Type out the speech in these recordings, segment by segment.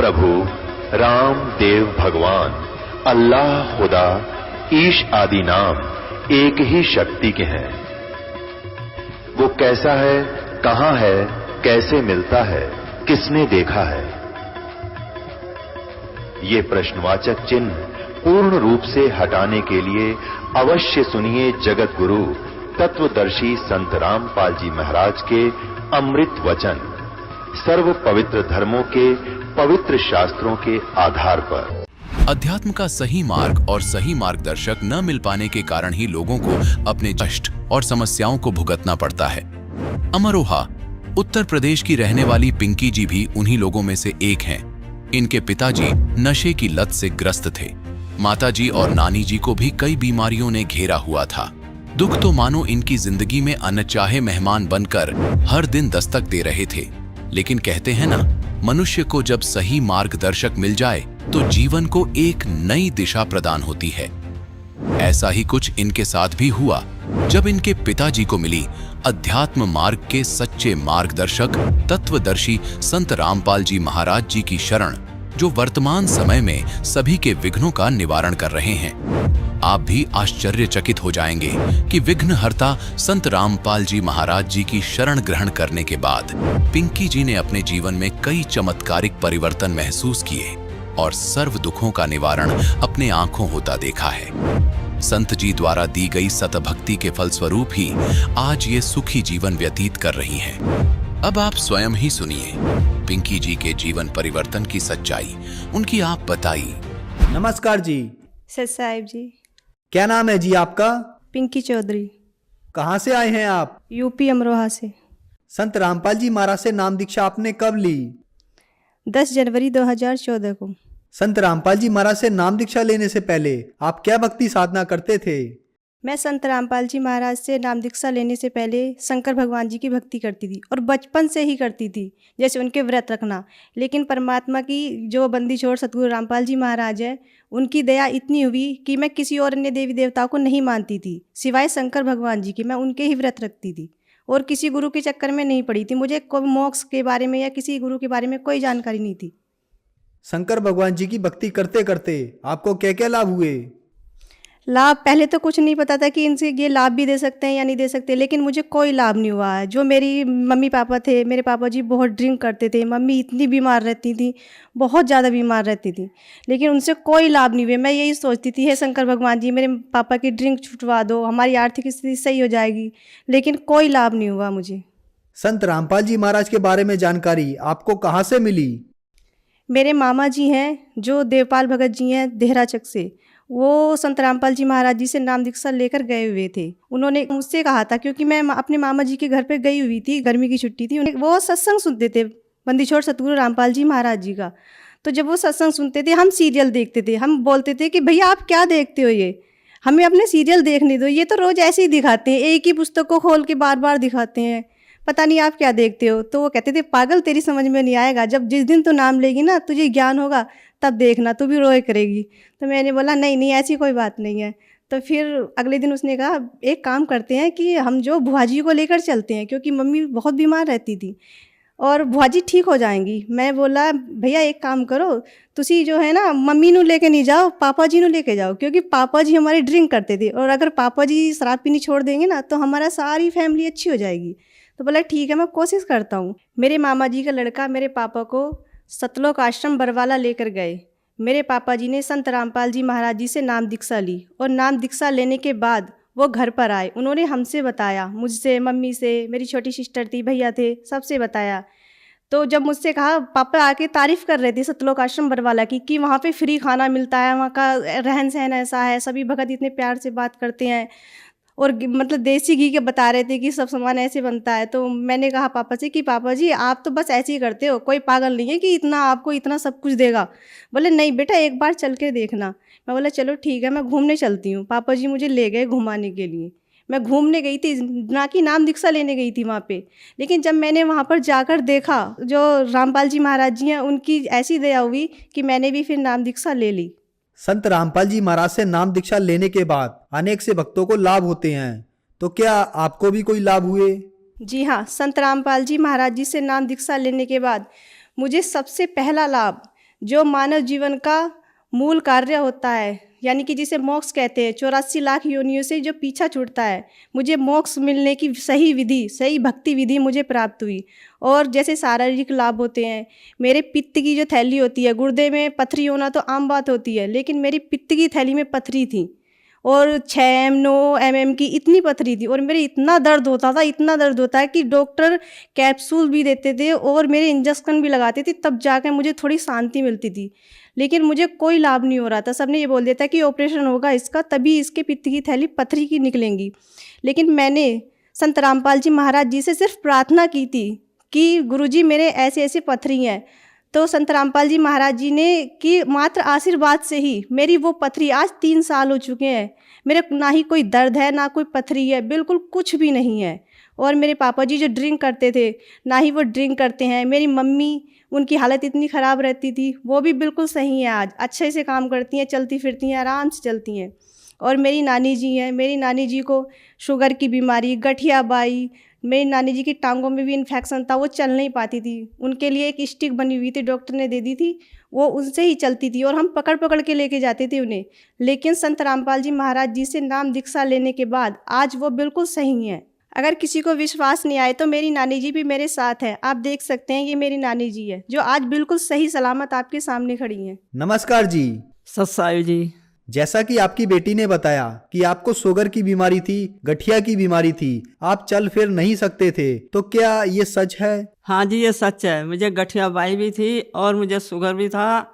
प्रभु राम देव भगवान अल्लाह खुदा ईश आदि नाम एक ही शक्ति के हैं। वो कैसा है, कहां है, कैसे मिलता है, किसने देखा है? ये प्रश्नवाचक चिन्ह पूर्ण रूप से हटाने के लिए अवश्य सुनिए जगत गुरु तत्वदर्शी संत रामपाल जी महाराज के अमृत वचन, सर्व पवित्र धर्मों के पवित्र शास्त्रों के आधार पर। अध्यात्म का सही मार्ग और सही मार्गदर्शक न मिल पाने के कारण ही लोगों को अपने कष्ट और समस्याओं को भुगतना पड़ता है। अमरोहा उत्तर प्रदेश की रहने वाली पिंकी जी भी उन्हीं लोगों में से एक हैं। इनके पिताजी नशे की लत से ग्रस्त थे। माताजी और नानी जी को भी कई बीमारियों ने घेरा हुआ था। दुख तो मानो इनकी जिंदगी में अनचाहे मेहमान बनकर हर दिन दस्तक दे रहे थे। लेकिन कहते हैं ना, मनुष्य को जब सही मार्गदर्शक मिल जाए तो जीवन को एक नई दिशा प्रदान होती है। ऐसा ही कुछ इनके साथ भी हुआ जब इनके पिताजी को मिली अध्यात्म मार्ग के सच्चे मार्गदर्शक तत्वदर्शी संत रामपाल जी महाराज जी की शरण, जो वर्तमान समय में सभी के विघ्नों का निवारण कर रहे हैं। आप भी आश्चर्यचकित हो जाएंगे कि विघ्नहर्ता संत रामपाल जी महाराज जी की शरण ग्रहण करने के बाद पिंकी जी ने अपने जीवन में कई चमत्कारिक परिवर्तन महसूस किए और सर्व दुखों का निवारण अपने आंखों होता देखा है। संत जी द्वारा दी गई सतभक्ति के फलस्वरूप ही आज ये सुखी जीवन व्यतीत कर रही हैं। अब आप स्वयं ही सुनिए पिंकी जी के जीवन परिवर्तन की सच्चाई, उनकी आप बताइए। नमस्कार जी। सर साहिब जी। क्या नाम है जी आपका? पिंकी चौधरी। कहाँ से आए हैं आप? यूपी अमरोहा से। संत रामपाल जी महाराज से नाम दीक्षा आपने कब ली? 10 जनवरी 2014 को। संत रामपाल जी महाराज से नाम दीक्षा लेने से पहले आप क्या भक्ति साधना करते थे? मैं संत रामपाल जी महाराज से नाम दीक्षा लेने से पहले शंकर भगवान जी की भक्ति करती थी और बचपन से ही करती थी, जैसे उनके व्रत रखना। लेकिन परमात्मा की जो बंदी छोड़ सतगुरु रामपाल जी महाराज है, उनकी दया इतनी हुई कि मैं किसी और अन्य देवी देवताओं को नहीं मानती थी सिवाय शंकर भगवान जी के। मैं उनके ही व्रत रखती थी और किसी गुरु के चक्कर में नहीं पड़ी थी। मुझे कोई मोक्ष के बारे में या किसी गुरु के बारे में कोई जानकारी नहीं थी। शंकर भगवान जी की भक्ति करते करते आपको क्या क्या लाभ हुए? लाभ पहले तो कुछ नहीं पता था कि इनसे ये लाभ भी दे सकते हैं या नहीं दे सकते, लेकिन मुझे कोई लाभ नहीं हुआ है। जो मेरी मम्मी पापा थे, मेरे पापा जी बहुत ड्रिंक करते थे, मम्मी इतनी बीमार रहती थी, बहुत ज़्यादा बीमार रहती थी, लेकिन उनसे कोई लाभ नहीं हुए। मैं यही सोचती थी, हे शंकर भगवान जी, मेरे पापा की ड्रिंक छुटवा दो, हमारी आर्थिक स्थिति सही हो जाएगी, लेकिन कोई लाभ नहीं हुआ मुझे। संत रामपाल जी महाराज के बारे में जानकारी आपको कहाँ से मिली? मेरे मामा जी हैं जो देवपाल भगत जी हैं देहराचक से, वो संत रामपाल जी महाराज जी से नाम दीक्षा लेकर गए हुए थे। उन्होंने मुझसे कहा था, क्योंकि मैं अपने मामा जी के घर पे गई हुई थी, गर्मी की छुट्टी थी, वो सत्संग सुनते थे बंदी छोड़ सतगुरु रामपाल जी महाराज जी का। तो जब वो सत्संग सुनते थे, हम सीरियल देखते थे। हम बोलते थे कि भैया आप क्या देखते हो, ये हमें अपने सीरियल देखने दो, ये तो रोज़ ऐसे ही दिखाते हैं, एक ही पुस्तक को खोल के बार बार दिखाते हैं, पता नहीं आप क्या देखते हो। तो वो कहते थे, पागल तेरी समझ में नहीं आएगा, जब जिस दिन तू नाम लेगी ना, तुझे ज्ञान होगा, तब देखना, तू भी रोए करेगी। तो मैंने बोला नहीं नहीं, ऐसी कोई बात नहीं है। तो फिर अगले दिन उसने कहा, एक काम करते हैं कि हम जो बुआ जी को लेकर चलते हैं, क्योंकि मम्मी बहुत बीमार रहती थी और बुआ जी ठीक हो जाएंगी। मैं बोला, भैया एक काम करो, तुसी जो है ना मम्मी नू लेके नहीं जाओ, पापा जी नू लेके जाओ, क्योंकि पापा जी हमारे ड्रिंक करते थे और अगर पापा जी शराब पीनी छोड़ देंगे ना तो हमारा सारी फैमिली अच्छी हो जाएगी। तो बोला ठीक है, मैं कोशिश करता हूँ। मेरे मामा जी का लड़का मेरे पापा को सतलोक आश्रम बरवाला लेकर गए। मेरे पापा जी ने संत रामपाल जी महाराज जी से नाम दीक्षा ली और नाम दीक्षा लेने के बाद वो घर पर आए। उन्होंने हमसे बताया, मुझसे, मम्मी से, मेरी छोटी सिस्टर थी, भैया थे, सबसे बताया। तो जब मुझसे कहा, पापा आके तारीफ़ कर रहे थे सतलोक आश्रम बरवाला की कि वहाँ पे फ्री खाना मिलता है, वहाँ का रहन सहन ऐसा है, सभी भगत इतने प्यार से बात करते हैं और मतलब देसी घी के बता रहे थे कि सब सामान ऐसे बनता है। तो मैंने कहा पापा से कि पापा जी आप तो बस ऐसे ही करते हो, कोई पागल नहीं है कि इतना आपको इतना सब कुछ देगा। बोले नहीं बेटा, एक बार चल के देखना। मैं बोला चलो ठीक है, मैं घूमने चलती हूँ। पापा जी मुझे ले गए घुमाने के लिए। मैं घूमने गई थी, ना कि नाम दीक्षा लेने गई थी वहाँ पे। लेकिन जब मैंने वहाँ पर जाकर देखा, जो रामपाल जी महाराज जी हैं, उनकी ऐसी दया हुई कि मैंने भी फिर नाम दीक्षा ले ली। संत रामपाल जी महाराज से नाम दीक्षा लेने के बाद अनेक से भक्तों को लाभ होते हैं, तो क्या आपको भी कोई लाभ हुए? जी हाँ, संत रामपाल जी महाराज जी से नाम दीक्षा लेने के बाद मुझे सबसे पहला लाभ जो मानव जीवन का मूल कार्य होता है, यानी कि जिसे मोक्ष कहते हैं, 84 लाख योनियों से जो पीछा छूटता है, मुझे मोक्ष मिलने की सही विधि, सही भक्ति विधि मुझे प्राप्त हुई। और जैसे शारीरिक लाभ होते हैं, मेरे पित्त की जो थैली होती है, गुर्दे में पथरी होना तो आम बात होती है, लेकिन मेरी पित्त की थैली में पथरी थी और 6 9 mm की इतनी पथरी थी, और मेरे इतना दर्द होता था, इतना दर्द होता है कि डॉक्टर कैप्सूल भी देते थे और मेरे इंजेक्शन भी लगाते थे, तब जाकर मुझे थोड़ी शांति मिलती थी। लेकिन मुझे कोई लाभ नहीं हो रहा था। सबने ये बोल दिया था कि ऑपरेशन होगा इसका, तभी इसके पित्त की थैली पथरी की निकलेंगी। लेकिन मैंने संत रामपाल जी महाराज जी से सिर्फ प्रार्थना की थी कि गुरुजी मेरे ऐसे ऐसे पथरी हैं, तो संत रामपाल जी महाराज जी ने कि मात्र आशीर्वाद से ही मेरी वो पथरी, आज 3 साल हो चुके हैं, मेरे ना ही कोई दर्द है ना कोई पथरी है, बिल्कुल कुछ भी नहीं है। और मेरे पापा जी जो ड्रिंक करते थे, ना ही वो ड्रिंक करते हैं। मेरी मम्मी, उनकी हालत इतनी ख़राब रहती थी, वो भी बिल्कुल सही है, आज अच्छे से काम करती हैं, चलती फिरती हैं, आराम से चलती हैं। और मेरी नानी जी हैं, मेरी नानी जी को शुगर की बीमारी, गठिया बाई, मेरी नानी जी की टांगों में भी इन्फेक्शन था, वो चल नहीं पाती थी। उनके लिए एक स्टिक बनी हुई थी, डॉक्टर ने दे दी थी, वो उनसे ही चलती थी और हम पकड़ पकड़ के लेके जाते थे उन्हें। लेकिन संत रामपाल जी महाराज जी से नाम दीक्षा लेने के बाद आज वो बिल्कुल सही हैं। अगर किसी को विश्वास नहीं आए तो मेरी नानी जी भी मेरे साथ हैं, आप देख सकते हैं, ये मेरी नानी जी है जो आज बिल्कुल सही सलामत आपके सामने खड़ी हैं। नमस्कार जी। सत्साई जी। जैसा कि आपकी बेटी ने बताया कि आपको शुगर की बीमारी थी, गठिया की बीमारी थी, आप चल फिर नहीं सकते थे, तो क्या ये सच है? हाँ जी, ये सच है। मुझे गठिया बाई भी थी और मुझे शुगर भी था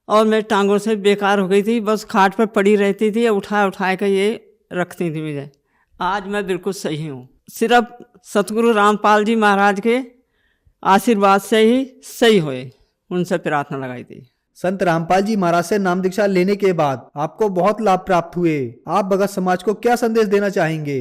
और मेरी टांगों से बेकार हो गई थी, बस खाट पर पड़ी रहती थी, उठा कर ये रखती थी मुझे। आज मैं बिल्कुल सही हूँ, सिर्फ सतगुरु रामपाल जी महाराज के आशीर्वाद से ही सही हुए, उनसे प्रार्थना लगाई थी। संत रामपाल जी महाराज से नाम दीक्षा लेने के बाद आपको बहुत लाभ प्राप्त हुए, आप भगत समाज को क्या संदेश देना चाहेंगे?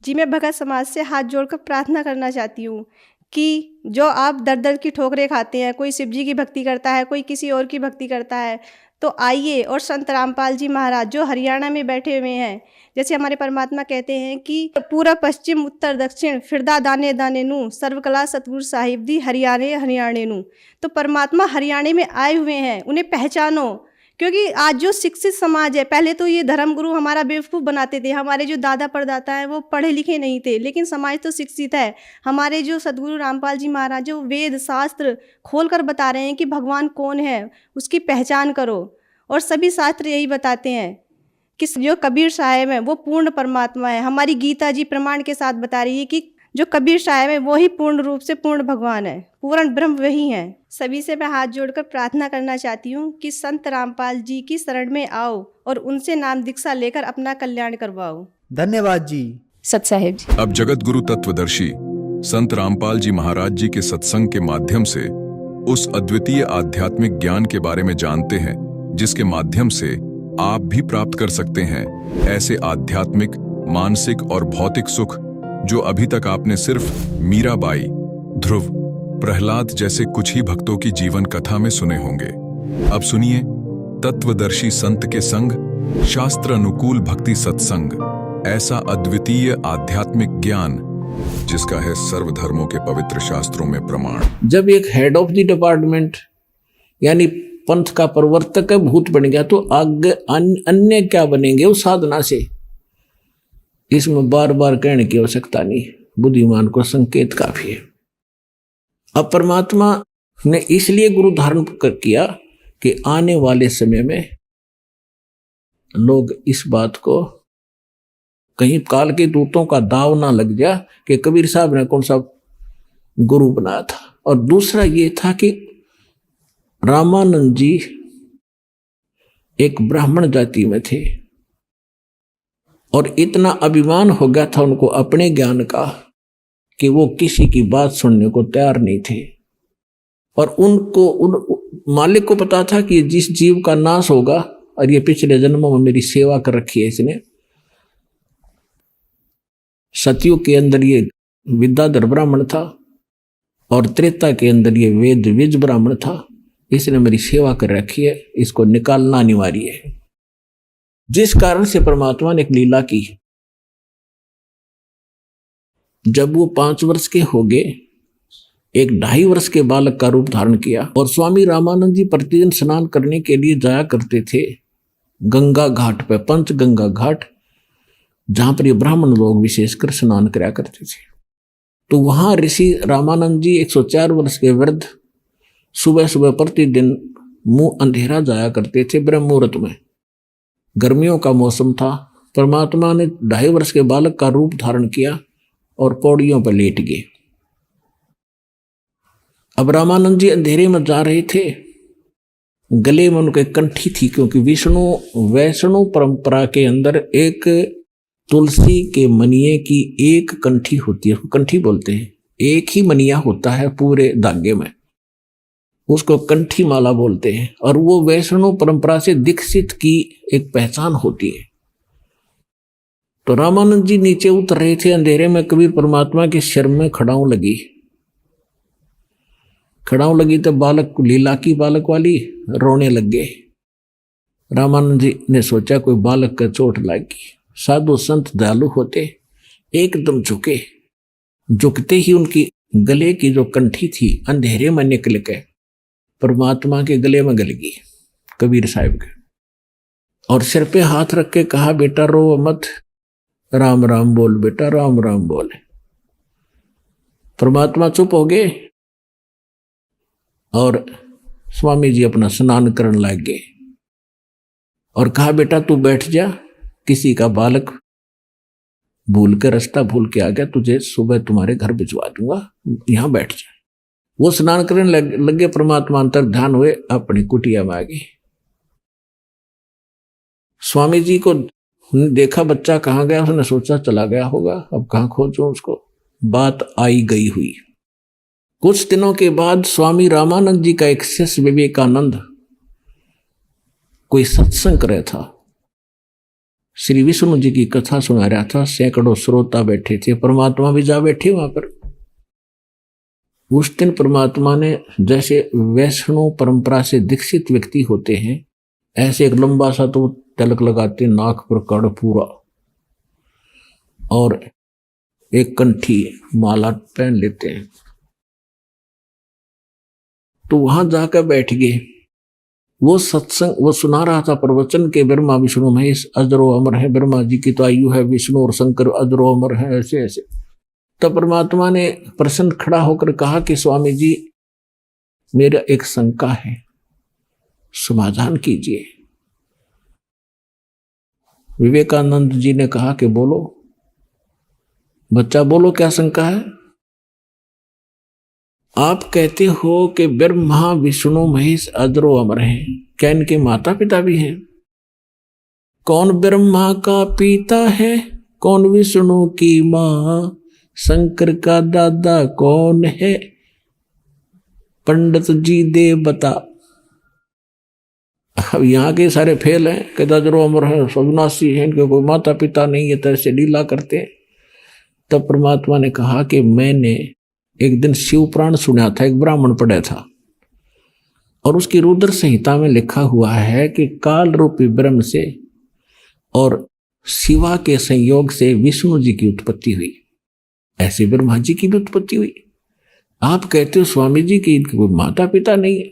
जी, मैं भगत समाज से हाथ जोड़कर प्रार्थना करना चाहती हूँ कि जो आप दर दर की ठोकरें खाते हैं, कोई शिव जी की भक्ति करता है, कोई किसी और की भक्ति करता है, तो आइए और संत रामपाल जी महाराज जो हरियाणा में बैठे हुए हैं, जैसे हमारे परमात्मा कहते हैं कि पूरब पश्चिम उत्तर दक्षिण फिरदा दाने दाने नू सर्वकला सतगुरु साहिब दी हरियाणे हरियाणे नू, तो परमात्मा हरियाणे में आए हुए हैं, उन्हें पहचानो। क्योंकि आज जो शिक्षित समाज है, पहले तो ये धर्मगुरु हमारा बेवकूफ़ बनाते थे, हमारे जो दादा परदाता हैं वो पढ़े लिखे नहीं थे, लेकिन समाज तो शिक्षित है। हमारे जो सतगुरु रामपाल जी महाराज जो वेद शास्त्र खोल कर बता रहे हैं कि भगवान कौन है, उसकी पहचान करो। और सभी शास्त्र यही बताते हैं कि जो कबीर साहब है वो पूर्ण परमात्मा है। हमारी गीता जी प्रमाण के साथ बता रही है कि जो कबीर साहब है वो ही पूर्ण रूप से पूर्ण भगवान है, पूर्ण ब्रह्म वही है। सभी से मैं हाथ जोड़कर प्रार्थना करना चाहती हूँ कि संत रामपाल जी की शरण में आओ और उनसे नाम दीक्षा लेकर अपना कल्याण करवाओ। धन्यवाद जी। सत साहिब जी। अब जगत गुरु तत्वदर्शी संत रामपाल जी महाराज जी के सत्संग के माध्यम से उस अद्वितीय आध्यात्मिक ज्ञान के बारे में जानते हैं जिसके माध्यम से आप भी प्राप्त कर सकते हैं ऐसे आध्यात्मिक, मानसिक और भौतिक सुख जो अभी तक आपने सिर्फ मीराबाई, ध्रुव, प्रहलाद जैसे कुछ ही भक्तों की जीवन कथा में सुने होंगे। अब सुनिए तत्वदर्शी संत के संग शास्त्र अनुकूल भक्ति सत्संग, ऐसा अद्वितीय आध्यात्मिक ज्ञान जिसका है सर्वधर्मों के पवित्र शास्त्रों में प्रमाण। जब एक हेड ऑफ द डिपार्टमेंट यानी पंथ का प्रवर्तक भूत बन गया तो आगे अन्य क्या बनेंगे उस साधना से? इसमें बार बार कहने की आवश्यकता नहीं, बुद्धिमान को संकेत काफी है। अब परमात्मा ने इसलिए गुरु धारण किया कि आने वाले समय में लोग इस बात को कहीं काल के दूतों का दाव ना लग जा कि कबीर साहब ने कौन सा गुरु बनाया था। और दूसरा ये था कि रामानंद जी एक ब्राह्मण जाति में थे और इतना अभिमान हो गया था उनको अपने ज्ञान का कि वो किसी की बात सुनने को तैयार नहीं थे। और उनको उन मालिक को पता था कि जिस जीव का नाश होगा, और ये पिछले जन्मों में मेरी सेवा कर रखी है इसने, सतयुग के अंदर ये विद्याधर ब्राह्मण था और त्रेता के अंदर ये वेद विज ब्राह्मण था, इसने मेरी सेवा कर रखी है, इसको निकालना अनिवार्य है। जिस कारण से परमात्मा ने एक लीला की। जब वो 5 वर्ष के हो गए, एक 2.5 वर्ष के बालक का रूप धारण किया। और स्वामी रामानंद जी प्रतिदिन स्नान करने के लिए जाया करते थे गंगा घाट पे, पंच गंगा घाट, जहां पर ये ब्राह्मण लोग विशेषकर स्नान कराया करते थे। तो वहां ऋषि रामानंद जी 104 वर्ष के वृद्ध सुबह सुबह प्रतिदिन मुंह अंधेरा जाया करते थे ब्रह्म मुहूर्त में। गर्मियों का मौसम था। परमात्मा ने 2.5 वर्ष के बालक का रूप धारण किया और पौड़ियों पर लेट गए। अब रामानंद जी अंधेरे में जा रहे थे। गले में उनके कंठी थी, क्योंकि वैष्णो परंपरा के अंदर एक तुलसी के मनिये की एक कंठी होती है, उसको कंठी बोलते हैं। एक ही मनिया होता है पूरे धागे में, उसको कंठी माला बोलते हैं। और वो वैष्णो परंपरा से दीक्षित की एक पहचान होती है। तो रामानंद जी नीचे उतर रहे थे अंधेरे में। कबीर परमात्मा के सिर में खड़ाऊ लगी तो बालक, लीला की बालक वाली, रोने लग गए। रामानंद जी ने सोचा कोई बालक का चोट लगी। साधु संत दयालु होते, एकदम झुकते ही उनकी गले की जो कंठी थी अंधेरे में निकल के परमात्मा के गले में गल गई, कबीर साहब के। और सिर पे हाथ रख के कहा, बेटा रो मत, राम राम बोल बेटा, राम राम बोल। परमात्मा चुप हो गए और स्वामी जी अपना स्नान करने लग गए और कहा, बेटा तू बैठ जा, किसी का बालक भूल के, रास्ता भूल के आ गया, तुझे सुबह तुम्हारे घर भिजवा दूंगा, यहां बैठ जा। वो स्नान करने लगे। परमात्मा अंतर ध्यान हुए, अपनी कुटिया में आ गए। स्वामी जी को देखा बच्चा कहाँ गया, उसने सोचा चला गया होगा, अब कहाँ खोजूं उसको। बात आई गई हुई। कुछ दिनों के बाद स्वामी रामानंद जी का एक शिष्य विवेकानंद कोई सत्संग कर रहा था, श्री विष्णु जी की कथा सुना रहा था। सैकड़ों श्रोता बैठे थे, परमात्मा भी जा बैठे वहां पर। उस दिन परमात्मा ने, जैसे वैष्णो परंपरा से दीक्षित व्यक्ति होते हैं, ऐसे एक लंबा सा तो तिलक लगाते, नाक पर कड़ पूरा, और एक कंठी माला पहन लेते हैं। तो वहां जाकर बैठ गए। वो सत्संग वो सुना रहा था प्रवचन के, ब्रह्मा विष्णु महेश अजरो अमर है, ब्रह्मा जी की तो आयु है, विष्णु और शंकर अजरो अमर है, ऐसे ऐसे। तब परमात्मा ने प्रसन्न खड़ा होकर कहा कि स्वामी जी, मेरा एक शंका है, समाधान कीजिए। विवेकानंद जी ने कहा कि बोलो बच्चा, बोलो क्या शंका है। आप कहते हो कि ब्रह्मा विष्णु महेश अजरो अमर हैं, क्या इनके माता पिता भी हैं? कौन ब्रह्मा का पिता है, कौन विष्णु की मां, शंकर का दादा कौन है, पंडित जी दे बता। अब यहाँ के सारे फेल हैं, कहता अजरो अमर है, सविनाशी है, इनके कोई माता पिता नहीं है, तरह से लीला करते हैं। तब परमात्मा ने कहा कि मैंने एक दिन शिव पुराण सुना था, एक ब्राह्मण पढ़ा था, और उसकी रुद्र संहिता में लिखा हुआ है कि काल रूपी ब्रह्म से और शिवा के संयोग से विष्णु जी की उत्पत्ति हुई, ऐसे ब्रह्मा जी की भी उत्पत्ति हुई। आप कहते हो स्वामी जी की इनके कोई माता पिता नहीं है।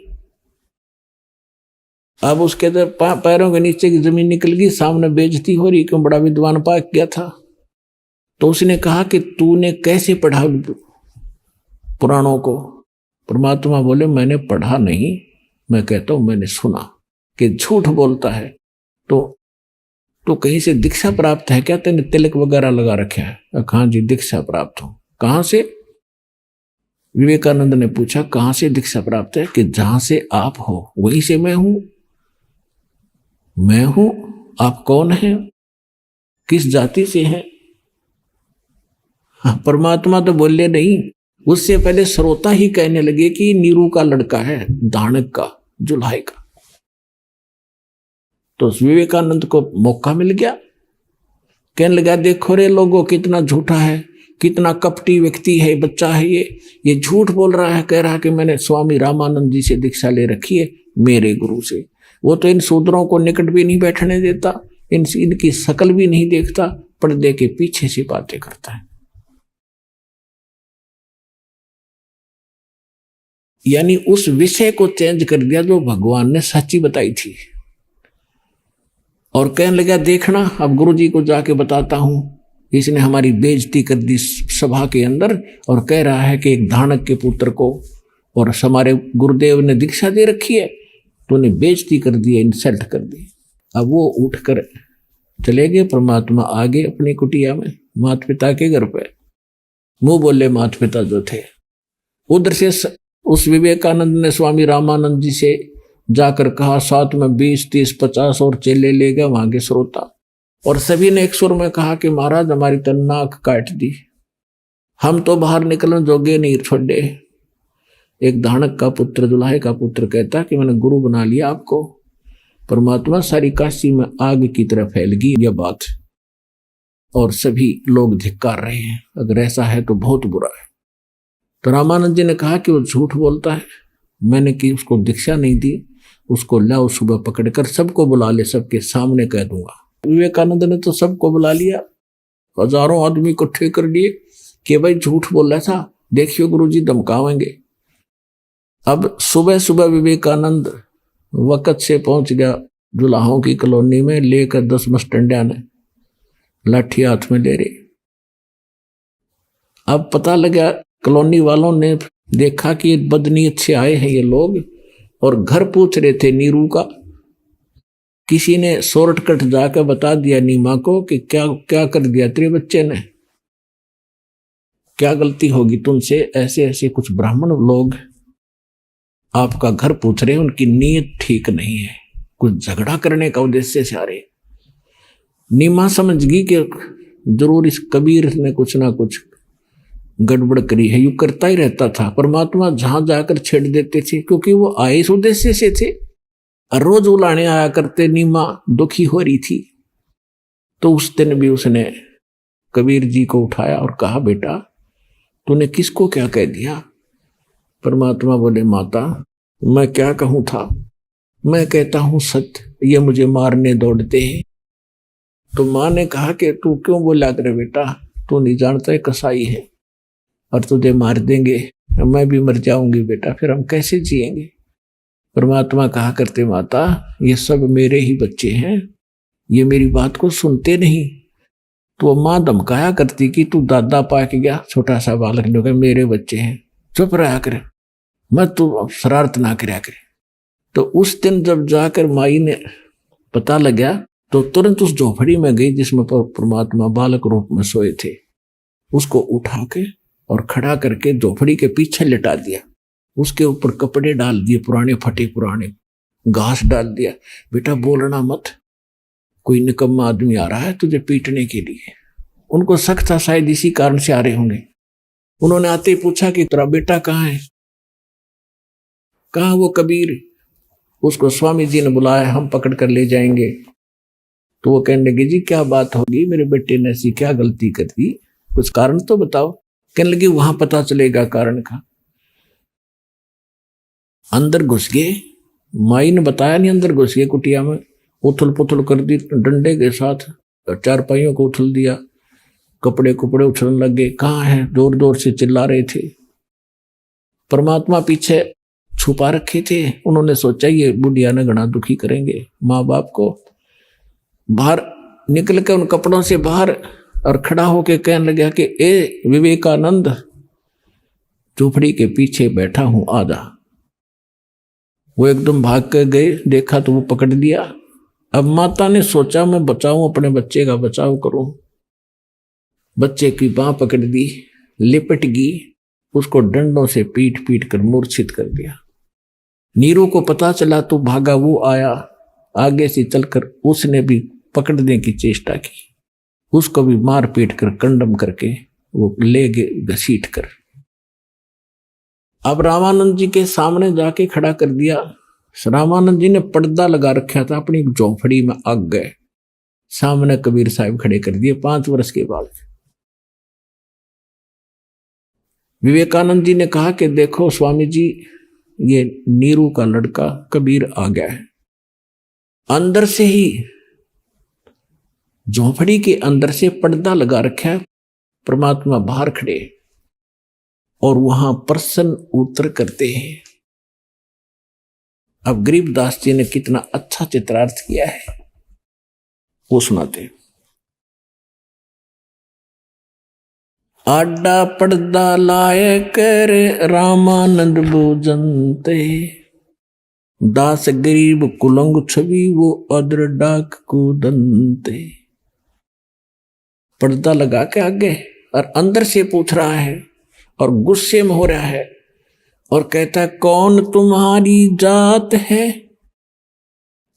अब उसके पैरों के नीचे की जमीन निकल गई, सामने बेइज्जती हो रही, क्यों बड़ा विद्वान पाक गया था। तो उसने कहा कि तूने कैसे पढ़ा पुराणों को। परमात्मा बोले, मैंने पढ़ा नहीं, मैं कहता हूं मैंने सुना कि झूठ बोलता है। तो कहीं से दीक्षा प्राप्त है क्या, तेने तिलक वगैरह लगा रखा है? कहाँ जी दीक्षा प्राप्त हो। कहां से? विवेकानंद ने पूछा, कहां से दीक्षा प्राप्त है? कि जहां से आप हो वहीं से मैं हूं। मैं हूं, आप कौन हैं, किस जाति से हैं? परमात्मा तो बोले नहीं, उससे पहले श्रोता ही कहने लगे कि नीरू का लड़का है, दानक का, जुल्हाई का। तो विवेकानंद को मौका मिल गया, कहने लगा, देखो रे लोगों, कितना झूठा है, कितना कपटी व्यक्ति है, बच्चा है ये झूठ बोल रहा है, कह रहा है कि मैंने स्वामी रामानंद जी से दीक्षा ले रखी है, मेरे गुरु से। वो तो इन शूद्रों को निकट भी नहीं बैठने देता, इनकी शकल भी नहीं देखता, पर्दे के पीछे से बातें करता है। यानी उस विषय को चेंज कर दिया जो भगवान ने सच्ची बताई थी। और कहने लगा देखना अब गुरुजी को जाके बताता हूं, इसने हमारी बेइज्जती कर दी सभा के अंदर, और कह रहा है कि एक धानक के पुत्र को, और हमारे गुरुदेव ने दीक्षा दे रखी है, तूने बेइज्जती कर दी, इंसल्ट कर दी। अब वो उठकर चले गए। परमात्मा आगे अपनी कुटिया में माता पिता के घर पे मुंह बोले माता पिता जो थे। उधर से उस विवेकानंद ने स्वामी रामानंद जी से जाकर कहा, साथ में 20, 30, 50 और चेले ले गए वहां के श्रोता, और सभी ने एक सुर में कहा कि महाराज हमारी तो नाक काट दी, हम तो बाहर निकलने जोगे नहीं छोड़े। एक धानक का पुत्र, दुल्हे का पुत्र कहता कि मैंने गुरु बना लिया आपको। परमात्मा सारी काशी में आग की तरह फैल गई यह बात, और सभी लोग धिक्कार रहे हैं। अगर ऐसा है तो बहुत बुरा है। तो रामानंद जी ने कहा कि वो झूठ बोलता है, मैंने कि उसको दीक्षा नहीं दी, उसको लाओ सुबह पकड़कर सबको बुला ले, सबके सामने कह दूंगा। विवेकानंद ने तो सबको बुला लिया, हजारों आदमी इकट्ठे कर लिए कि भाई झूठ बोल रहा था, देखियो गुरुजी धमकावेंगे। अब सुबह सुबह विवेकानंद वक्त से पहुंच गया जुलाहों की कॉलोनी में, लेकर 10 मस्टंडिया ने लाठी हाथ में ले रहे। अब पता लगा, कॉलोनी वालों ने देखा कि ये बदनीयत से आए हैं ये लोग, और घर पूछ रहे थे नीरू का। किसी ने शॉर्टकट जाकर बता दिया नीमा को कि क्या क्या कर दिया तेरे बच्चे ने, क्या गलती होगी तुमसे, ऐसे ऐसे कुछ ब्राह्मण लोग आपका घर पूछ रहे हैं, उनकी नीयत ठीक नहीं है, कुछ झगड़ा करने का उद्देश्य से आ रहे। नीमा समझ गई कि जरूर इस कबीर ने कुछ ना कुछ गड़बड़ करी है, यू करता ही रहता था। परमात्मा जहां जाकर छेड़ देते थे, क्योंकि वो आए इस उद्देश्य से थे, रोज उलाने आया करते। नीमा दुखी हो रही थी, तो उस दिन भी उसने कबीर जी को उठाया और कहा, बेटा तूने किसको क्या कह दिया। परमात्मा बोले, माता मैं क्या कहूं था, मैं कहता हूं सत्य, ये मुझे मारने दौड़ते हैं। तो मां ने कहा कि तू क्यों बोला करे बेटा, तू नहीं जानता है कसाई है और तुझे मार देंगे, मैं भी मर जाऊंगी बेटा, फिर हम कैसे जिएंगे। परमात्मा कहा करते, माता ये सब मेरे ही बच्चे हैं, ये मेरी बात को सुनते नहीं। तो मां धमकाया करती कि तू दादा पा के गया, छोटा सा बालक ने कहा मेरे बच्चे हैं, चुप रहा करे, मत तू शरारत ना कराया करे। तो उस दिन जब जाकर माई ने पता लगा, तो तुरंत उस झोपड़ी में गई जिसमें परमात्मा बालक रूप में सोए थे, उसको उठा के और खड़ा करके झोपड़ी के पीछे लिटा दिया। उसके ऊपर कपड़े डाल दिए, पुराने फटे पुराने, घास डाल दिया। बेटा बोलना मत, कोई निकम्मा आदमी आ रहा है तुझे पीटने के लिए। उनको शक था शायद इसी कारण से आ रहे होंगे। उन्होंने आते ही पूछा कि तेरा बेटा कहाँ है, कहाँ वो कबीर। उसको स्वामी जी ने बुलाया, हम पकड़ कर ले जाएंगे। तो वो कहने लगे, जी क्या बात होगी, मेरे बेटे ने ऐसी क्या गलती कर दी, कुछ कारण तो बताओ। कहने लगे वहां पता चलेगा कारण का। अंदर घुस गए, माई ने बताया नहीं, अंदर घुस गए कुटिया में, उथल पुथल कर दी डंडे के साथ, चारपाइयों को उछल दिया, कपड़े कुपड़े उछलने लग गए। कहाँ है, जोर जोर से चिल्ला रहे थे। परमात्मा पीछे छुपा रखे थे, उन्होंने सोचा ये बुढ़िया ने घना दुखी करेंगे माँ बाप को। बाहर निकल के उन कपड़ों से बाहर और खड़ा होके कहने लगा कि ए विवेकानंद, झोपड़ी के पीछे बैठा हूं, आजा। वो एकदम भाग कर गए, देखा तो वो पकड़ लिया। अब माता ने सोचा मैं बचाऊं, अपने बच्चे का बचाव करूं। बच्चे की बांह पकड़ दी, लिपट गई, उसको डंडों से पीट पीट कर मूर्छित कर दिया। नीरू को पता चला तो भागा, वो आया आगे से चलकर, उसने भी पकड़ने की चेष्टा की, उसको भी मार पीट कर कंडम करके वो ले गए घसीट कर। अब रामानंद जी के सामने जाके खड़ा कर दिया। रामानंद जी ने पर्दा लगा रखा था, अपनी झोपड़ी में आग गए, सामने कबीर साहब खड़े कर दिए 5 वर्ष के बाद। विवेकानंद जी ने कहा कि देखो स्वामी जी, ये नीरू का लड़का कबीर आ गया है। अंदर से ही झोपड़ी के अंदर से पर्दा लगा रखा है, परमात्मा बाहर खड़े और वहां प्रसन्न उत्तर करते हैं। अब गरीबदास जी ने कितना अच्छा चित्रार्थ किया है वो सुनाते। आडा पर्दा लाए कर रामानंद भोजनते, दास गरीब कुलंग छवि वो अदर डाक कूदनते। पर्दा लगा के आगे और अंदर से पूछ रहा है और गुस्से में हो रहा है और कहता है, कौन तुम्हारी जात है,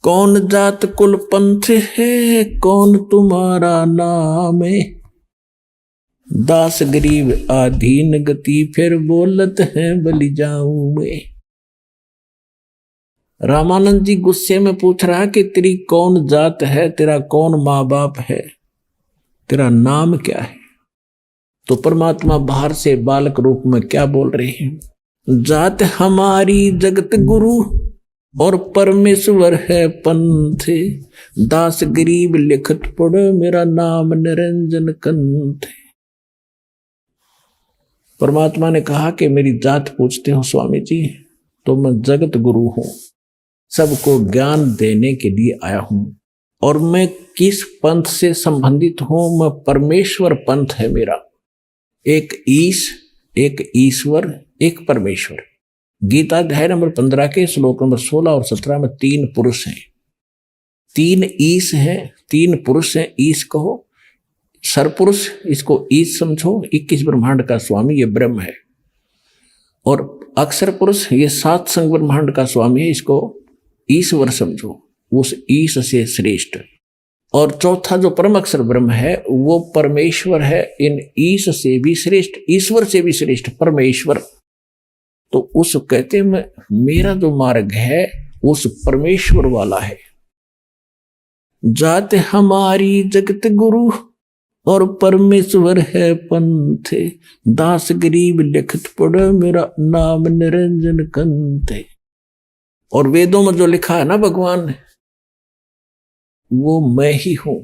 कौन जात कुल पंथ है, कौन तुम्हारा नाम है। दास गरीब आधीन गति फिर बोलत है बलि जाऊं मैं। रामानंद जी गुस्से में पूछ रहा है कि तेरी कौन जात है, तेरा कौन माँ बाप है, तेरा नाम क्या है। तो परमात्मा बाहर से बालक रूप में क्या बोल रहे हैं, जात हमारी जगत गुरु और परमेश्वर है पंथ, दास गरीब लिखत पढ़ मेरा नाम निरंजन कंथ। परमात्मा ने कहा कि मेरी जात पूछते हो स्वामी जी, तो मैं जगत गुरु हूं, सबको ज्ञान देने के लिए आया हूं। और मैं किस पंथ से संबंधित हूं, मैं परमेश्वर पंथ है मेरा। एक ईश, एक ईश्वर, एक परमेश्वर। गीता अध्याय नंबर 15 के श्लोक नंबर 16 और 17 में 3 पुरुष हैं, 3 ईश हैं, 3 पुरुष हैं। ईश कहो, सरपुरुष इसको ईश समझो, 21 ब्रह्मांड का स्वामी ये ब्रह्म है। और अक्षर पुरुष ये 7 संग ब्रह्मांड का स्वामी है, इसको ईश्वर समझो, उस ईश से श्रेष्ठ। और चौथा जो परम अक्षर ब्रह्म है वो परमेश्वर है, इन ईश से भी श्रेष्ठ, ईश्वर से भी श्रेष्ठ परमेश्वर। तो उस कहते में मेरा जो मार्ग है उस परमेश्वर वाला है। जात हमारी जगत गुरु और परमेश्वर है पंथ, दास गरीब लिखत पढ़ मेरा नाम निरंजन कंथ। और वेदों में जो लिखा है ना भगवान, वो मैं ही हूं।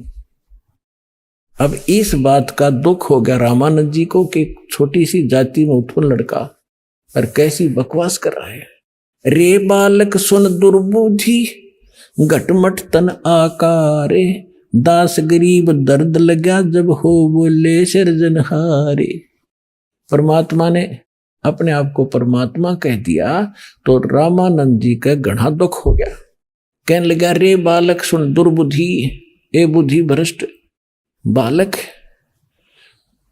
अब इस बात का दुख हो गया रामानंद जी को कि छोटी सी जाति में उत्पन्न लड़का और कैसी बकवास कर रहा है। रे बालक सुन दुर्बुद्धि घटमट तन आकारे, दास गरीब दर्द लगा जब हो बोले सिरजनहारे। परमात्मा ने अपने आप को परमात्मा कह दिया तो रामानंद जी का घना दुख हो गया। कहने लगा, रे बालक सुन दुर्बुद्धि, ए बुद्धि भ्रष्ट बालक।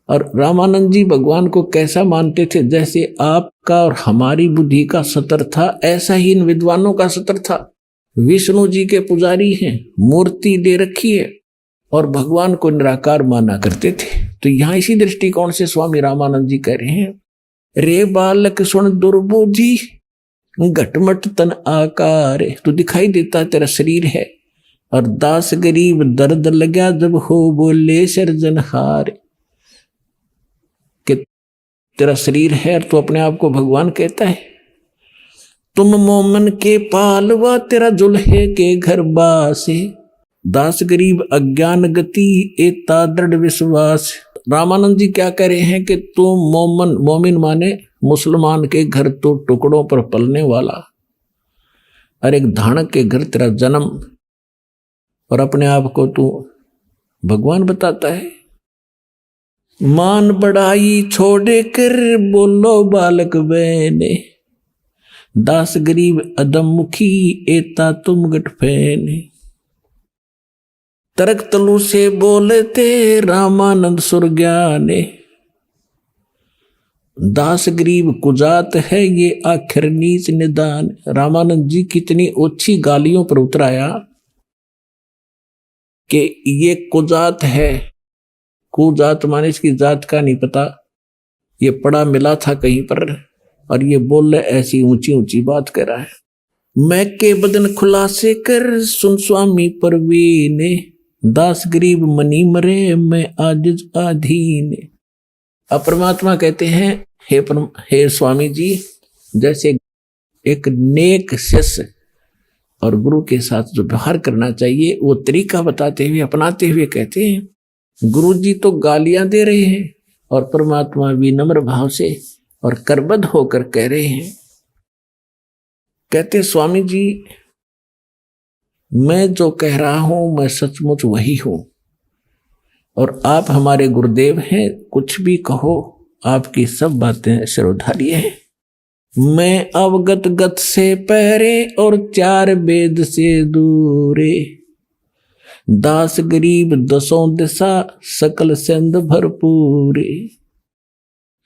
और रामानंद जी भगवान को कैसा मानते थे, जैसे आपका और हमारी बुद्धि का सतर था ऐसा ही इन विद्वानों का सतर था। विष्णु जी के पुजारी हैं, मूर्ति दे रखी है और भगवान को निराकार माना करते थे। तो यहां इसी दृष्टिकोण से स्वामी रामानंद जी कह रहे हैं, रे बालक सुन दुर्बुद्धि घटमट तन आकार, तो दिखाई देता तेरा शरीर है, और दास गरीब दर्द लगा जब हो बोले सिरजनहार, कि तेरा शरीर है तो अपने आप को भगवान कहता है। तुम मोमन के पालवा तेरा जुल्हे के घर बासे, दास गरीब अज्ञान गति एता दृढ़ विश्वास। रामानंद जी क्या कह रहे हैं कि तुम मोमन, मोमिन माने मुसलमान के घर तो टुकड़ों पर पलने वाला, और एक धानक के घर तेरा जन्म, और अपने आप को तू भगवान बताता है। मान बढ़ाई छोड़े कर बोलो बालक बहने, दास गरीब अदम मुखी एता तुम गठ फैने। तरक तलु से बोलते रामानंद सुरज्ञाने, दास गरीब कुजात है ये आखिर नीच निदान। रामानंद जी कितनी ओछी गालियों पर उतर आया कि ये कुजात है। कुजात माने इसकी जात का नहीं पता, ये पढ़ा मिला था कहीं पर, और ये बोल ऐसी ऊंची ऊंची बात कर रहा है। मैं के बदन खुलासे कर सुन स्वामी परवीने, दास गरीब मनी मरे मैं आजिज आधीन। अब परमात्मा कहते हैं, हे स्वामी जी, जैसे एक नेक शिष्य और गुरु के साथ जो व्यवहार करना चाहिए वो तरीका बताते हुए, अपनाते हुए कहते हैं, गुरु जी तो गालियां दे रहे हैं और परमात्मा विनम्र भाव से और करबद्ध होकर कह रहे हैं कहते स्वामी जी मैं जो कह रहा हूं मैं सचमुच वही हूं और आप हमारे गुरुदेव हैं, कुछ भी कहो आपकी सब बातें सिरोधार्य है। मैं अवगत गत से पहरे और चार वेद से दूरे, दास गरीब दसों दिशा सकल सिंध भरपूरे।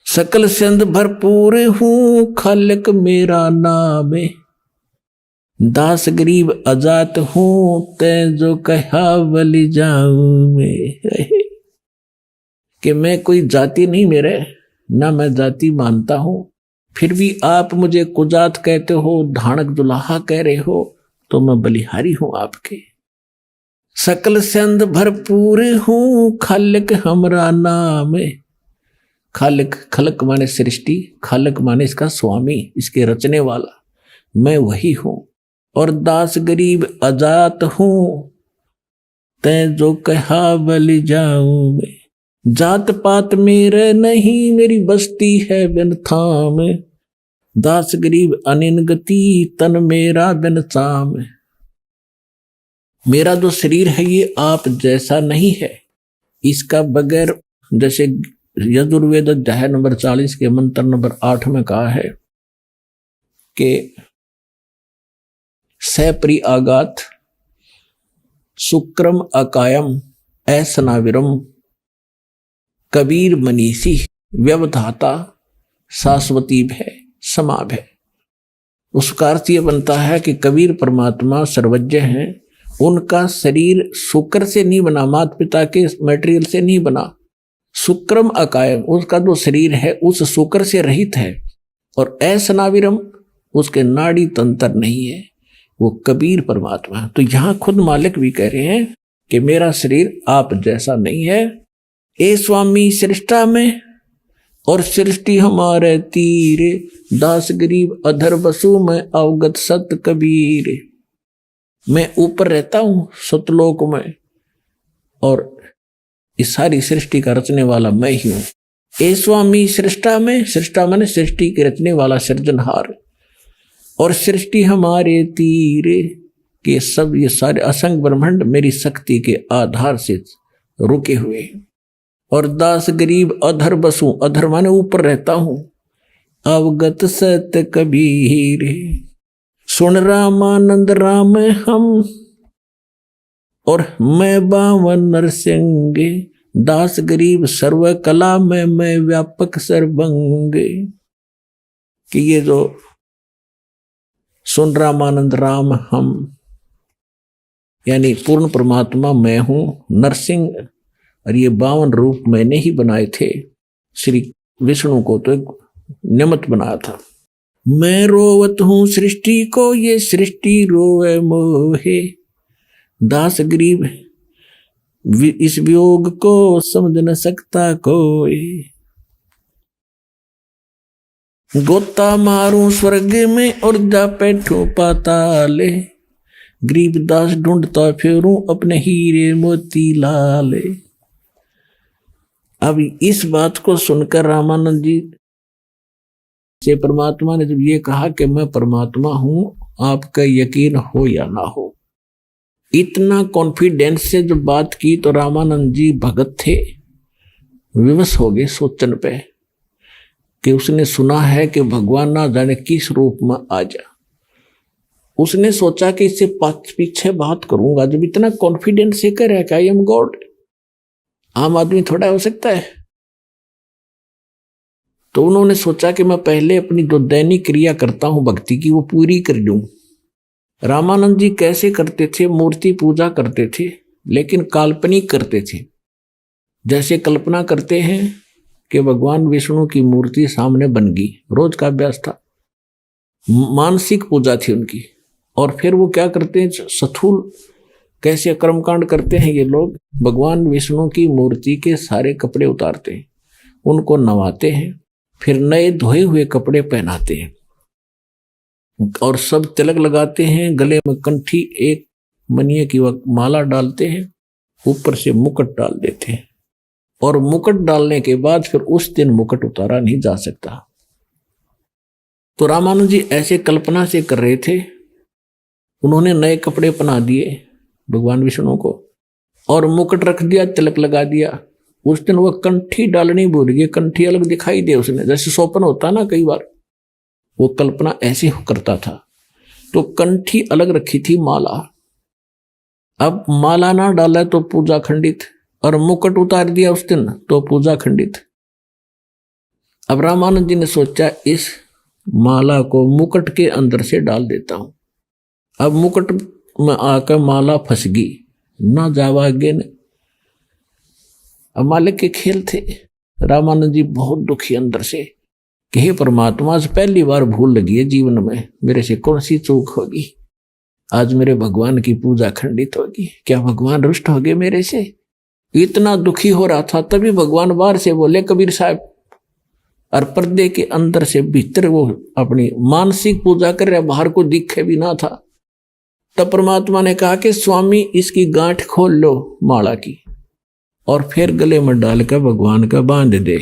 सकल सिंध भरपूर हूं खालिक मेरा नाम, दास गरीब अजात हूं तै जो कहा बलि जाऊं मैं। कि मैं कोई जाति नहीं मेरे, ना मैं जाति मानता हूं, फिर भी आप मुझे कुजात कहते हो, धानक दुल्हा कह रहे हो, तो मैं बलिहारी हूं आपके। सकल सिंध भरपूर हूं खालिक हमरा नाम। खालिक, खलक माने सृष्टि, खालिक माने इसका स्वामी, इसके रचने वाला, मैं वही हूं। और दास गरीब अजात हूं तै जो कहा बलि जाऊं मैं। जात पात मेरे नहीं मेरी बस्ती है बिन थाम, दास गरीब अनिन गति तन मेरा बिन चाम। मेरा जो शरीर है ये आप जैसा नहीं है, इसका बगैर, जैसे यजुर्वेद अध्याय नंबर 40 के मंत्र नंबर 8 में कहा है कि सपरि आगात शुक्रम अकायम ऐसनाविरम कबीर मनीषी व्यवधाता शाश्वती भय समाभ है। उसका अर्थ यह बनता है कि कबीर परमात्मा सर्वज्ञ हैं, उनका शरीर शुक्र से नहीं बना, माता पिता के मटेरियल से नहीं बना। शुक्रम अकायम, उसका जो शरीर है उस शुक्र से रहित है, और ऐसनाविरम, उसके नाड़ी तंत्र नहीं है, वो कबीर परमात्मा है। तो यहां खुद मालिक भी कह रहे हैं कि मेरा शरीर आप जैसा नहीं है। ए स्वामी सृष्टा में और सृष्टि हमारे तीरे, दास गरीब अधर बसु में अवगत सत कबीर। मैं ऊपर रहता हूं सतलोक में और इस सारी सृष्टि का रचने वाला मैं ही हूं। ए स्वामी सृष्टा में, सृष्टा माने सृष्टि के रचने वाला सृजनहार, और सृष्टि हमारे तीरे, के सब ये सारे असंग ब्रह्मांड मेरी शक्ति के आधार से रुके हुए हैं। और दास गरीब अधर बसू, अधर माने ऊपर रहता हूं, अवगत सत्य कबीर। सुन रामानंद राम हम और मैं बावन नरसिंह, दास गरीब सर्व कला में मैं व्यापक सर्वंग। कि ये जो सुन रामानंद राम हम यानी पूर्ण परमात्मा मैं हूं, नरसिंह, और ये 52 रूप मैंने ही बनाए थे। श्री विष्णु को तो एक निमित्त बनाया था। मैं रोवत हूं सृष्टि को, ये सृष्टि रोवे मोहे, दास गरीब इस वियोग को समझ न सकता कोई। गोता मारूं स्वर्ग में और जा बैठूं पाताले, गरीब दास ढूंढता फिरूं अपने हीरे मोती लाले। अब इस बात को सुनकर रामानंद जी से परमात्मा ने जब ये कहा कि मैं परमात्मा हूं, आपका यकीन हो या ना हो, इतना कॉन्फिडेंस से जब बात की तो रामानंद जी भगत थे, विवश हो गए सोचन पे कि उसने सुना है कि भगवान ना जाने किस रूप में आ जा। उसने सोचा कि इससे पीछे बात करूंगा, जब इतना कॉन्फिडेंस से कह रहा है कि आई एम गॉड, आम आदमी थोड़ा हो सकता है। तो उन्होंने सोचा कि मैं पहले अपनी जो दैनिक क्रिया करता हूं भक्ति की वो पूरी कर लूं। रामानंद जी कैसे करते थे? मूर्ति पूजा करते थे, लेकिन काल्पनिक करते थे। जैसे कल्पना करते हैं कि भगवान विष्णु की मूर्ति सामने बन गई, रोज का अभ्यास था, मानसिक पूजा थी उनकी। और फिर वो क्या करते हैं, स्थूल कैसे कर्मकांड करते हैं ये लोग, भगवान विष्णु की मूर्ति के सारे कपड़े उतारते हैं, उनको नवाते हैं, फिर नए धोए हुए कपड़े पहनाते हैं और सब तिलक लगाते हैं, गले में कंठी एक मनिये की माला डालते हैं, ऊपर से मुकुट डाल देते हैं। और मुकुट डालने के बाद फिर उस दिन मुकुट उतारा नहीं जा सकता। तो रामानंद जी ऐसे कल्पना से कर रहे थे। उन्होंने नए कपड़े पहना दिए भगवान विष्णु को और मुकुट रख दिया, तिलक लगा दिया। उस दिन वह कंठी डालनी भूल गए, कंठी अलग दिखाई दे उसने, जैसे स्वप्न होता ना कई बार, वो कल्पना ऐसे करता था। तो कंठी अलग रखी थी माला, अब माला ना डाला तो पूजा खंडित, और मुकुट उतार दिया उस दिन तो पूजा खंडित। अब रामानंद जी ने सोचा इस माला को मुकुट के अंदर से डाल देता हूं। अब मुकुट में आकर माला फंस गई, ना जावा आगे ने। अब मालिक के खेल थे। रामानंद जी बहुत दुखी अंदर से कि हे परमात्मा, आज पहली बार भूल लगी है जीवन में, मेरे से कौन सी चूक होगी, आज मेरे भगवान की पूजा खंडित होगी, क्या भगवान रुष्ट हो गए मेरे से। इतना दुखी हो रहा था, तभी भगवान बाहर से बोले कबीर साहब, और पर्दे के अंदर से भीतर वो अपनी मानसिक पूजा कर रहे, बाहर को दिखे भी ना था। तब परमात्मा ने कहा कि स्वामी इसकी गांठ खोल लो माला की, और फिर गले में डालकर भगवान का बांध दे,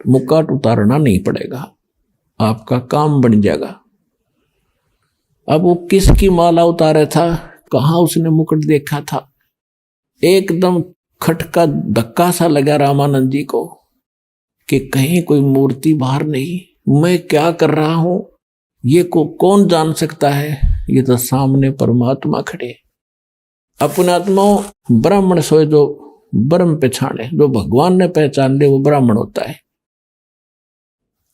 मुकुट उतारना नहीं पड़ेगा, आपका काम बन जाएगा। अब वो किसकी माला उतारा था, कहां उसने मुकुट देखा था। एकदम खटका धक्का सा लगा रामानंद जी को कि कहीं कोई मूर्ति बाहर नहीं, मैं क्या कर रहा हूं ये को कौन जान सकता है, ये तो सामने परमात्मा खड़े। अपने आत्माओं ब्राह्मण सोए जो ब्रह्म पहचाने, जो भगवान ने पहचान ले वो ब्राह्मण होता है।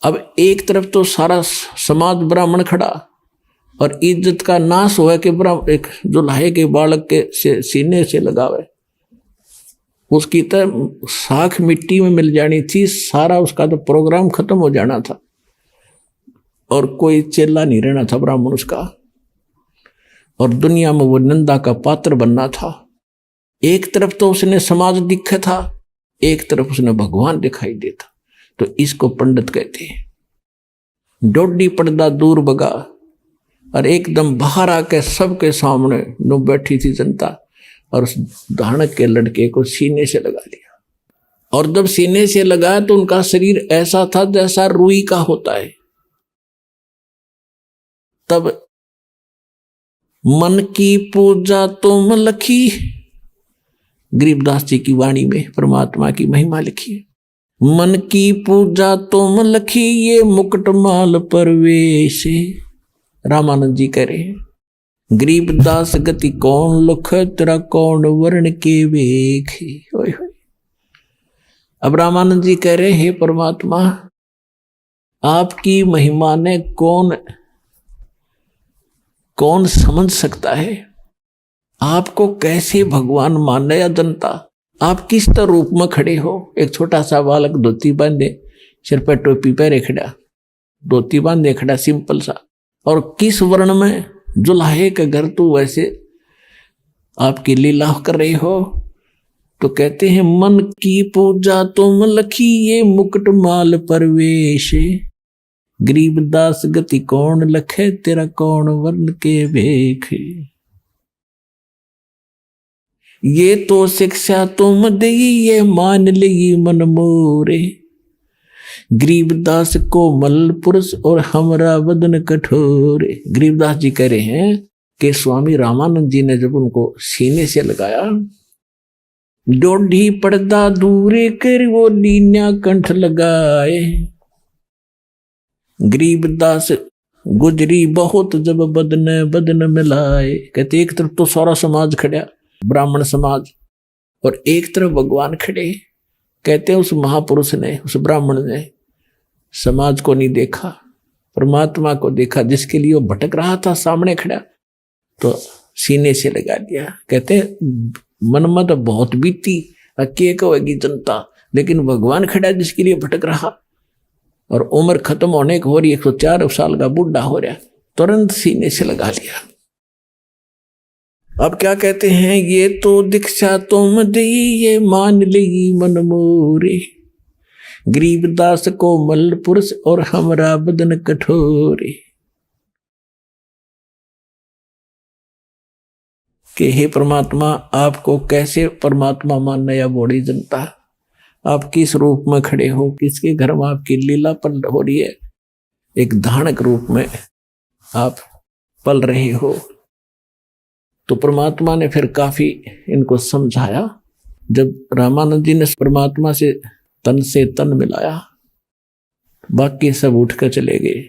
अब एक तरफ तो सारा समाज ब्राह्मण खड़ा और इज्जत का नाश हुआ कि एक जुल्हे के बालक के सीने से लगावे, उसकी तो साख मिट्टी में मिल जानी थी, सारा उसका तो प्रोग्राम खत्म हो जाना था और कोई चेला नहीं रहना था ब्राह्मण उसका, और दुनिया में वो निंदा का पात्र बनना था। एक तरफ तो उसने समाज दिखा था, एक तरफ उसने भगवान दिखाई देता। तो इसको पंडित कहते हैं। डोडी पर्दा दूर भगा, और एकदम बाहर आके सबके सामने नो बैठी थी जनता, और उस धानक के लड़के को सीने से लगा लिया। और जब सीने से लगाया तो उनका शरीर ऐसा था जैसा रुई का होता है। तब मन की पूजा तुम लखी, गरीबदास जी की वाणी में परमात्मा की महिमा लिखी है। मन की पूजा तुम लखी, ये मुकुट माल परवेश। रामानंद जी कह रहे हैं, गरीबदास गति कौन लुख, तेरा कौन वर्ण के वेख। अब रामानंद जी कह रहे हैं, हे परमात्मा, आपकी महिमा ने कौन समझ सकता है, आपको कैसे भगवान माने या जनता। आप किस तरह रूप में खड़े हो, एक छोटा सा बालक धोती बांधे, सिर पर टोपी पहने खड़ा, धोती बांधे खड़ा सिंपल सा, और किस वर्ण में, जुल्हे का घर तो वैसे आपकी लीला कर रहे हो। तो कहते हैं, मन की पूजा तुम लखी, ये मुकुट माल परवेश। गरीबदास गति कौन लखे, तेरा कौन वर्ण के भेख। ये तो शिक्षा तुम दई, ये मान ली मन मोरे। गरीबदास को मल पुरुष, और हमरा बदन कठोरे। गरीबदास जी कह रहे हैं कि स्वामी रामानंद जी ने जब उनको सीने से लगाया, डोढ़ी पर्दा दूरे कर वो लीन्या कंठ लगाए। गरीबदास गुजरी बहुत जब बदन मिलाए। कहते एक तरफ तो सारा समाज खड़ा, ब्राह्मण समाज, और एक तरफ भगवान खड़े। कहते हैं उस महापुरुष ने, उस ब्राह्मण ने समाज को नहीं देखा, परमात्मा को देखा, जिसके लिए वो भटक रहा था सामने खड़ा, तो सीने से लगा दिया। कहते मन में तो बहुत बीती, के कहेगी जनता, लेकिन भगवान खड़ा जिसके लिए भटक रहा, और उम्र खत्म होने को हो रही, 104 साल का बूढ़ा हो रहा, तुरंत सीने से लगा लिया। अब क्या कहते हैं, ये तो दीक्षा तुम दी, ये मान ली मन मोरे। गरीबदास को मल पुरुष, और हमरा बदन कठोरे। कि हे परमात्मा, आपको कैसे परमात्मा मानना या बड़ी जनता, आप किस रूप में खड़े हो, किसके घर में आपकी लीला पर हो रही है। एक धानक रूप में आप पल रहे हो। तो परमात्मा ने फिर काफी इनको समझाया। जब रामानंद जी ने परमात्मा से तन मिलाया, बाकी सब उठ कर चले गए।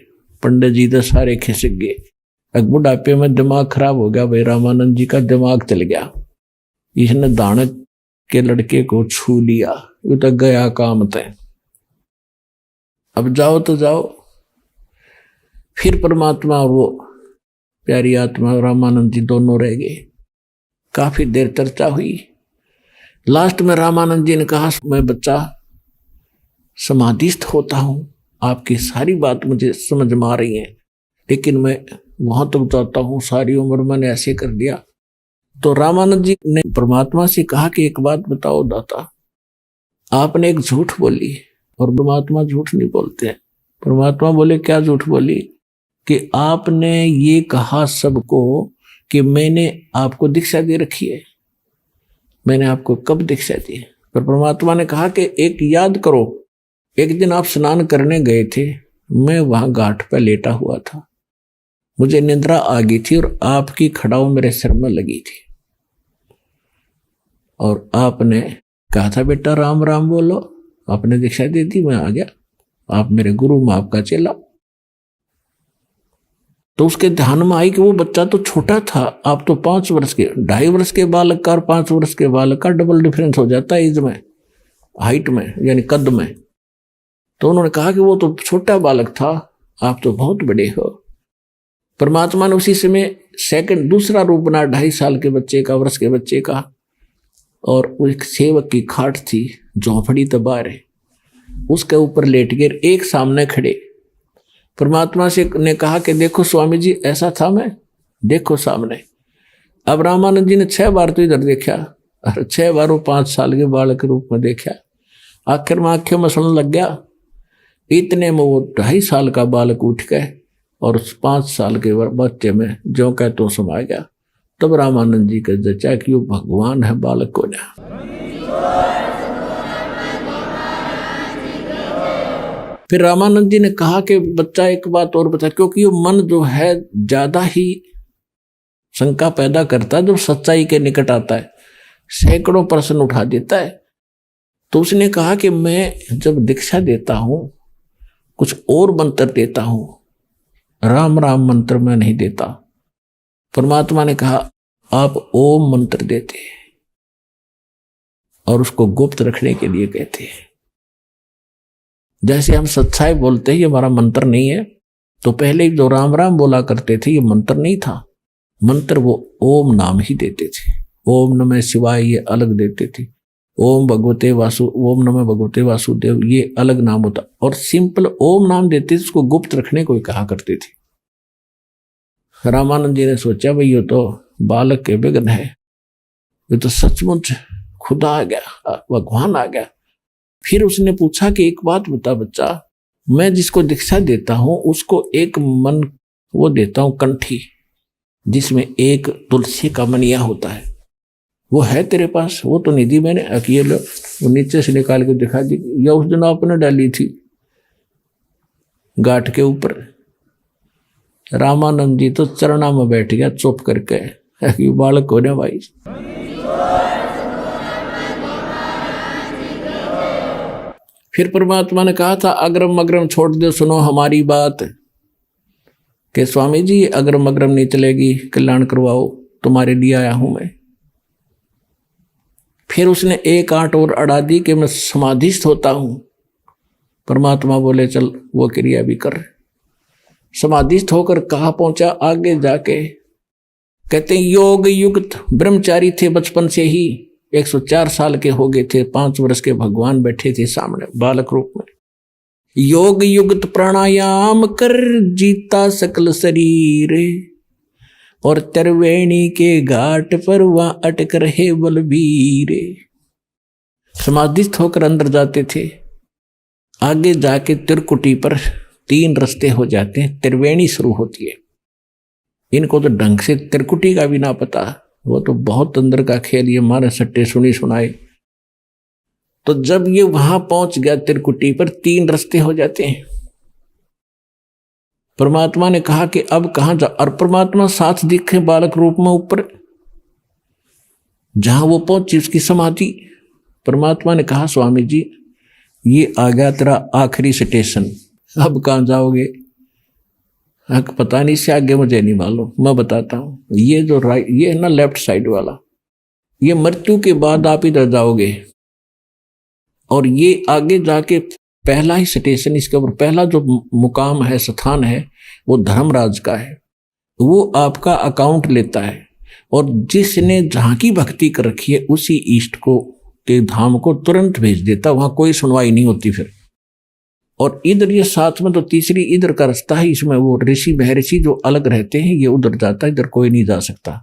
पंडित जी तो सारे खिसक गए। एक बुढ़ापे में दिमाग खराब हो गया भाई, रामानंद जी का दिमाग चल गया, इसने दानक के लड़के को छू लिया, ये तो गया काम तय, अब जाओ तो जाओ। फिर परमात्मा और वो प्यारी आत्मा रामानंद जी दोनों रह गए। काफी देर चर्चा हुई। लास्ट में रामानंद जी ने कहा, मैं बच्चा समाधिस्थ होता हूं, आपकी सारी बात मुझे समझ में आ रही है, लेकिन मैं वहां तक जाता हूं, सारी उम्र मैंने ऐसे कर दिया। तो रामानंद जी ने परमात्मा से कहा कि एक बात बताओ दाता, आपने एक झूठ बोली और परमात्मा झूठ नहीं बोलते हैं। परमात्मा बोले क्या झूठ बोली? कि आपने ये कहा सबको कि मैंने आपको दीक्षा दे रखी है। मैंने आपको कब दीक्षा दी? पर परमात्मा ने कहा कि एक याद करो, एक दिन आप स्नान करने गए थे, मैं वहां घाट पर लेटा हुआ था, मुझे निद्रा आ गई थी और आपकी खड़ाऊ मेरे सिर में लगी थी और आपने कहा था बेटा राम राम बोलो, आपने दीक्षा दे दी, मैं आ गया, आप मेरे गुरु, मैं आपका चेला। तो उसके ध्यान में आई कि वो बच्चा तो छोटा था, आप तो 5 वर्ष के, 2.5 वर्ष के बालक का और 5 वर्ष के बालक का डबल डिफरेंस हो जाता है एज में, हाइट में, यानी कद में। तो उन्होंने कहा कि वो तो छोटा बालक था, आप तो बहुत बड़े हो। परमात्मा ने उसी समय सेकंड दूसरा रूप बना 2.5 साल के बच्चे का, वर्ष के बच्चे का, और एक सेवक की खाट थी, झोंपड़ी तो बाहर है, उसके ऊपर लेट गए, एक सामने खड़े। परमात्मा से ने कहा कि देखो स्वामी जी, ऐसा था मैं, देखो सामने। अब रामानंद जी ने 6 बार तो इधर देखा और 6 बार वो 5 साल के बालक के रूप में देखा। आखिर में आंखें मसलने लग गया। इतने में वो 2.5 साल का बालक उठ गए और उस 5 साल के बच्चे में जो कह तो समा गया। तब रामानंद जी का जचा कि वो भगवान है बालक को ना। फिर रामानंद जी ने कहा कि बच्चा एक बात और बता, क्योंकि वो मन जो है ज्यादा ही शंका पैदा करता है जब सच्चाई के निकट आता है, सैकड़ों प्रश्न उठा देता है। तो उसने कहा कि मैं जब दीक्षा देता हूं, कुछ और मंत्र देता हूं, राम राम मंत्र मैं नहीं देता। परमात्मा ने कहा आप ओम मंत्र देते और उसको गुप्त रखने के लिए कहते हैं। जैसे हम सच्चाई बोलते हैं, ये हमारा मंत्र नहीं है, तो पहले जो राम राम बोला करते थे ये मंत्र नहीं था, मंत्र वो ओम नाम ही देते थे। ओम नमः शिवाय ये अलग देते थे, ओम भगवते वासु, ओम नमः भगवते वासुदेव ये अलग नाम होता, और सिंपल ओम नाम देते थे, उसको गुप्त रखने को कहा करते थे। रामानंद जी ने सोचा भाई ये तो बालक के विघ्न है, ये तो सचमुच खुदा आ गया, भगवान आ गया। फिर उसने पूछा कि एक बात बता बच्चा, मैं जिसको दीक्षा देता हूं उसको एक मन वो देता हूं कंठी, जिसमें एक तुलसी का मनिया होता है, वो है तेरे पास? वो तो निधि मैंने अकेले वो नीचे से निकाल के दिखा दी, या उस दिन आपने डाली थी घाट के ऊपर। रामानंद जी तो चरणा में बैठ गया चुप करके, बालक हो रहे भाई। फिर परमात्मा ने कहा था अग्रम अग्रम छोड़ दो, सुनो हमारी बात, कि स्वामी जी अग्रम अग्रम नहीं चलेगी, कल्याण करवाओ, तुम्हारे लिए आया हूं मैं। फिर उसने एक आंट और अड़ा दी कि मैं समाधिस्थ होता हूं। परमात्मा बोले चल वो क्रिया भी कर। समाधिस्थ होकर कहाँ पहुंचा? आगे जाके कहते हैं योग युक्त ब्रह्मचारी थे बचपन से ही, 104 साल के हो गए थे, 5 वर्ष के भगवान बैठे थे सामने बालक रूप में। योग युक्त प्राणायाम कर जीता सकल शरीर, और त्रिवेणी के घाट पर वहां अटक रहे बलबीर। समाधिस्थ होकर अंदर जाते थे, आगे जाके त्रिकुटी पर 3 रास्ते हो जाते हैं, त्रिवेणी शुरू होती है। इनको तो ढंग से त्रिकुटी का भी ना पता, वो तो बहुत अंदर का खेल, ये मारे सट्टे सुनी सुनाए। तो जब ये वहां पहुंच गया त्रिकुटी पर, 3 रास्ते हो जाते हैं। परमात्मा ने कहा कि अब कहाँ जा, और परमात्मा साथ दिखे बालक रूप में ऊपर, जहां वो पहुंची उसकी समाधि। परमात्मा ने कहा स्वामी जी ये आ गया तेरा आखिरी स्टेशन, अब कहाँ जाओगे? पता नहीं, इससे आगे मुझे नहीं मालूम, मैं बताता हूं। ये जो राइट, ये है ना लेफ्ट साइड वाला, ये मृत्यु के बाद आप इधर जाओगे, और ये आगे जाके पहला ही स्टेशन, इसके ऊपर पहला जो मुकाम है, स्थान है, वो धर्मराज का है। वो आपका अकाउंट लेता है, और जिसने जहां की भक्ति कर रखी है उसी इष्ट को के धाम को तुरंत भेज देता, वहां कोई सुनवाई नहीं होती फिर। और इधर ये साथ में तो तीसरी इधर का रास्ता है, इसमें वो ऋषि महर्षि जो अलग रहते हैं, ये उधर जाता है, इधर कोई नहीं जा सकता।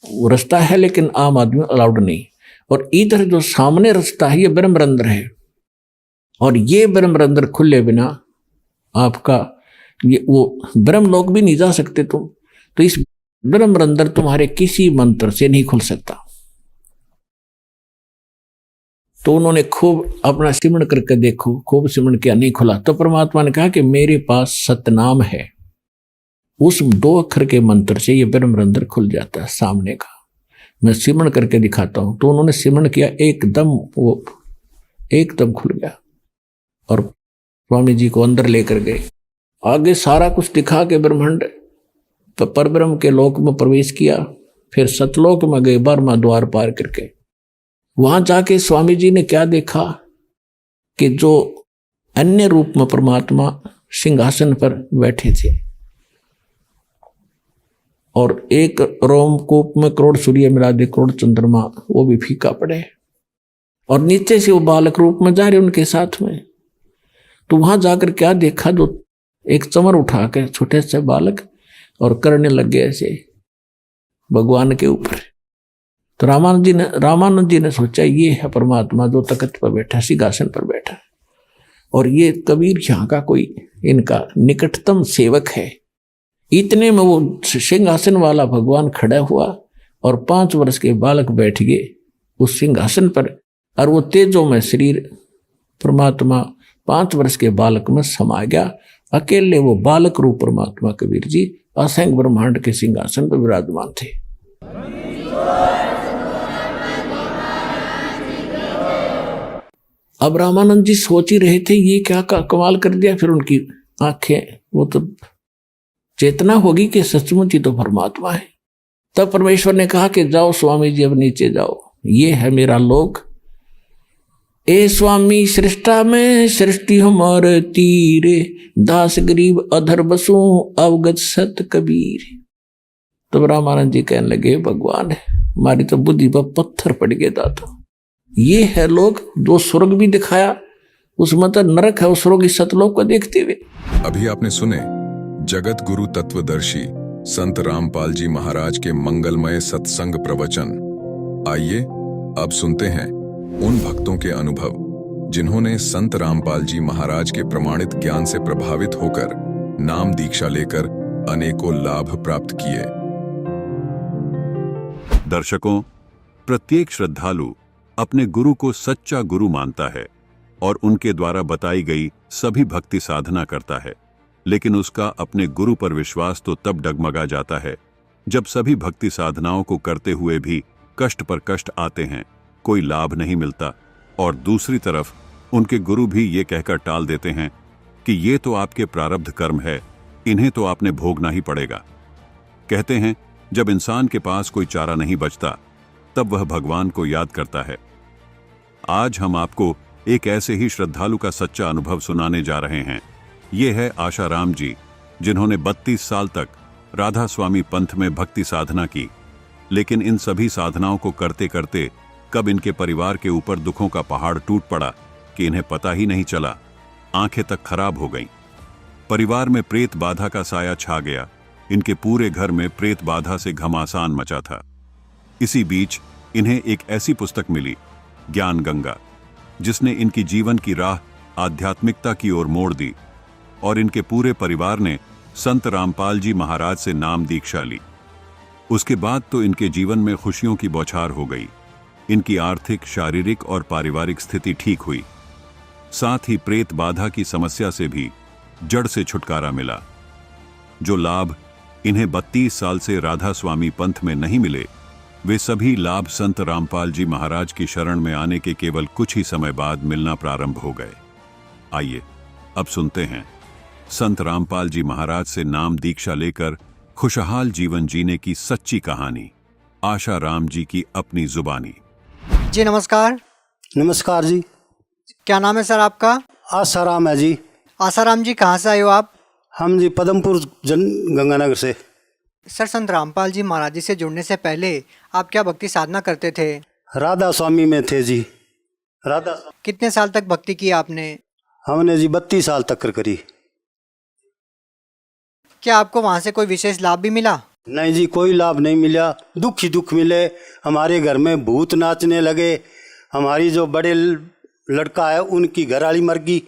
वो रास्ता है लेकिन आम आदमी अलाउड नहीं। और इधर जो सामने रास्ता है ये ब्रह्मरंध्र है, और ये ब्रह्मरंध्र खुले बिना आपका ये वो ब्रह्मलोक भी नहीं जा सकते तुम। तो इस ब्रह्मरंध्र तुम्हारे किसी मंत्र से नहीं खुल सकता। तो उन्होंने खूब अपना सिमरण करके देखो, खूब सिमरण किया, नहीं खुला। तो परमात्मा ने कहा कि मेरे पास सतनाम है, उस 2 अक्षर के मंत्र से ये ब्रह्मरंध्र खुल जाता है सामने का। मैं सिमरण करके दिखाता हूं। तो उन्होंने सिमरण किया, एकदम वो एकदम खुल गया, और स्वामी जी को अंदर लेकर गए। आगे सारा कुछ दिखा के ब्रह्मांड परब्रह्म के लोक में प्रवेश किया। फिर सतलोक में गए, 12वां द्वार पार करके। वहां जाके स्वामी जी ने क्या देखा कि जो अन्य रूप में परमात्मा सिंहासन पर बैठे थे, और एक रोमकूप में करोड़ सूर्य मिला दे, करोड़ चंद्रमा, वो भी फीका पड़े, और नीचे से वो बालक रूप में जा रहे उनके साथ में। तो वहां जाकर क्या देखा, जो एक चमर उठा के छोटे से बालक और करने लग गए ऐसे भगवान के ऊपर। तो रामानंद जी ने सोचा ये है परमात्मा जो तख्त पर बैठा, सिंहासन पर बैठा, और ये कबीर यहाँ का कोई इनका निकटतम सेवक है। इतने में वो सिंहासन वाला भगवान खड़ा हुआ, और 5 वर्ष के बालक बैठ गए उस सिंहासन पर, और वो तेजों में शरीर परमात्मा 5 वर्ष के बालक में समा गया। अकेले वो बालक रूप परमात्मा कबीर जी असंख्य ब्रह्मांड के सिंहासन पर विराजमान थे। अब रामानंद जी सोच ही रहे थे ये क्या कमाल कर दिया। फिर उनकी आंखें, वो तो चेतना होगी कि सचमुच ही तो परमात्मा है। तब परमेश्वर ने कहा कि जाओ स्वामी जी, अब नीचे जाओ, ये है मेरा लोक। ए स्वामी सृष्टा में सृष्टि हमारे तीरे, दास गरीब अधर बसू अवगत सत कबीर। तब रामानंद जी कहने लगे भगवान है, हमारी तो बुद्धि पर पत्थर पड़ गए दाता। ये है लोग जो स्वर्ग भी दिखाया, उसमें तो नरक है, उस स्वर्ग सतलोक को देखते हुए। अभी आपने सुने जगत गुरु तत्वदर्शी संत रामपाल जी महाराज के मंगलमय सत्संग प्रवचन। आइए अब सुनते हैं उन भक्तों के अनुभव जिन्होंने संत रामपाल जी महाराज के प्रमाणित ज्ञान से प्रभावित होकर नाम दीक्षा लेकर अनेकों लाभ प्राप्त किए। दर्शकों, प्रत्येक श्रद्धालु अपने गुरु को सच्चा गुरु मानता है और उनके द्वारा बताई गई सभी भक्ति साधना करता है, लेकिन उसका अपने गुरु पर विश्वास तो तब डगमगा जाता है जब सभी भक्ति साधनाओं को करते हुए भी कष्ट पर कष्ट आते हैं, कोई लाभ नहीं मिलता, और दूसरी तरफ उनके गुरु भी ये कहकर टाल देते हैं कि ये तो आपके प्रारब्ध कर्म है, इन्हें तो आपने भोगना ही पड़ेगा। कहते हैं जब इंसान के पास कोई चारा नहीं बचता तब वह भगवान को याद करता है। आज हम आपको एक ऐसे ही श्रद्धालु का सच्चा अनुभव सुनाने जा रहे हैं। ये है आशाराम जी, जिन्होंने 32 साल तक राधा स्वामी पंथ में भक्ति साधना की, लेकिन इन सभी साधनाओं को करते करते कब इनके परिवार के ऊपर दुखों का पहाड़ टूट पड़ा कि इन्हें पता ही नहीं चला। आंखें तक खराब हो गईं। परिवार में प्रेत बाधा का साया छा गया। इनके पूरे घर में प्रेत बाधा से घमासान मचा था। इसी बीच इन्हें एक ऐसी पुस्तक मिली, ज्ञान गंगा, जिसने इनकी जीवन की राह आध्यात्मिकता की ओर मोड़ दी, और इनके पूरे परिवार ने संत रामपाल जी महाराज से नाम दीक्षा ली। उसके बाद तो इनके जीवन में खुशियों की बौछार हो गई। इनकी आर्थिक, शारीरिक और पारिवारिक स्थिति ठीक हुई। साथ ही प्रेत बाधा की समस्या से भी जड़ से छुटकारा मिला। जो लाभ इन्हें 32 साल से राधा स्वामी पंथ में नहीं मिले, वे सभी लाभ संत रामपाल जी महाराज की शरण में आने के केवल कुछ ही समय बाद मिलना प्रारंभ हो गए। आइए अब सुनते हैं संत रामपाल जी महाराज से नाम दीक्षा लेकर खुशहाल जीवन जीने की सच्ची कहानी, आशा राम जी की अपनी जुबानी। जी नमस्कार। नमस्कार जी। क्या नाम है सर आपका? आसाराम है जी। आसाराम जी, कहाँ से आए हो आप? हम जी पदमपुर गंगानगर से। सर, संत रामपाल जी महाराज जी से जुड़ने से पहले आप क्या भक्ति साधना करते थे? राधा स्वामी में थे जी। राधा। कितने साल तक भक्ति की आपने? हमने जी 32 साल तक करी। क्या आपको वहाँ से कोई विशेष लाभ भी मिला? नहीं जी, कोई लाभ नहीं मिला। दुख ही दुख मिले। हमारे घर में भूत नाचने लगे। हमारी जो बड़े लड़का है उनकी घरवाली मर गई,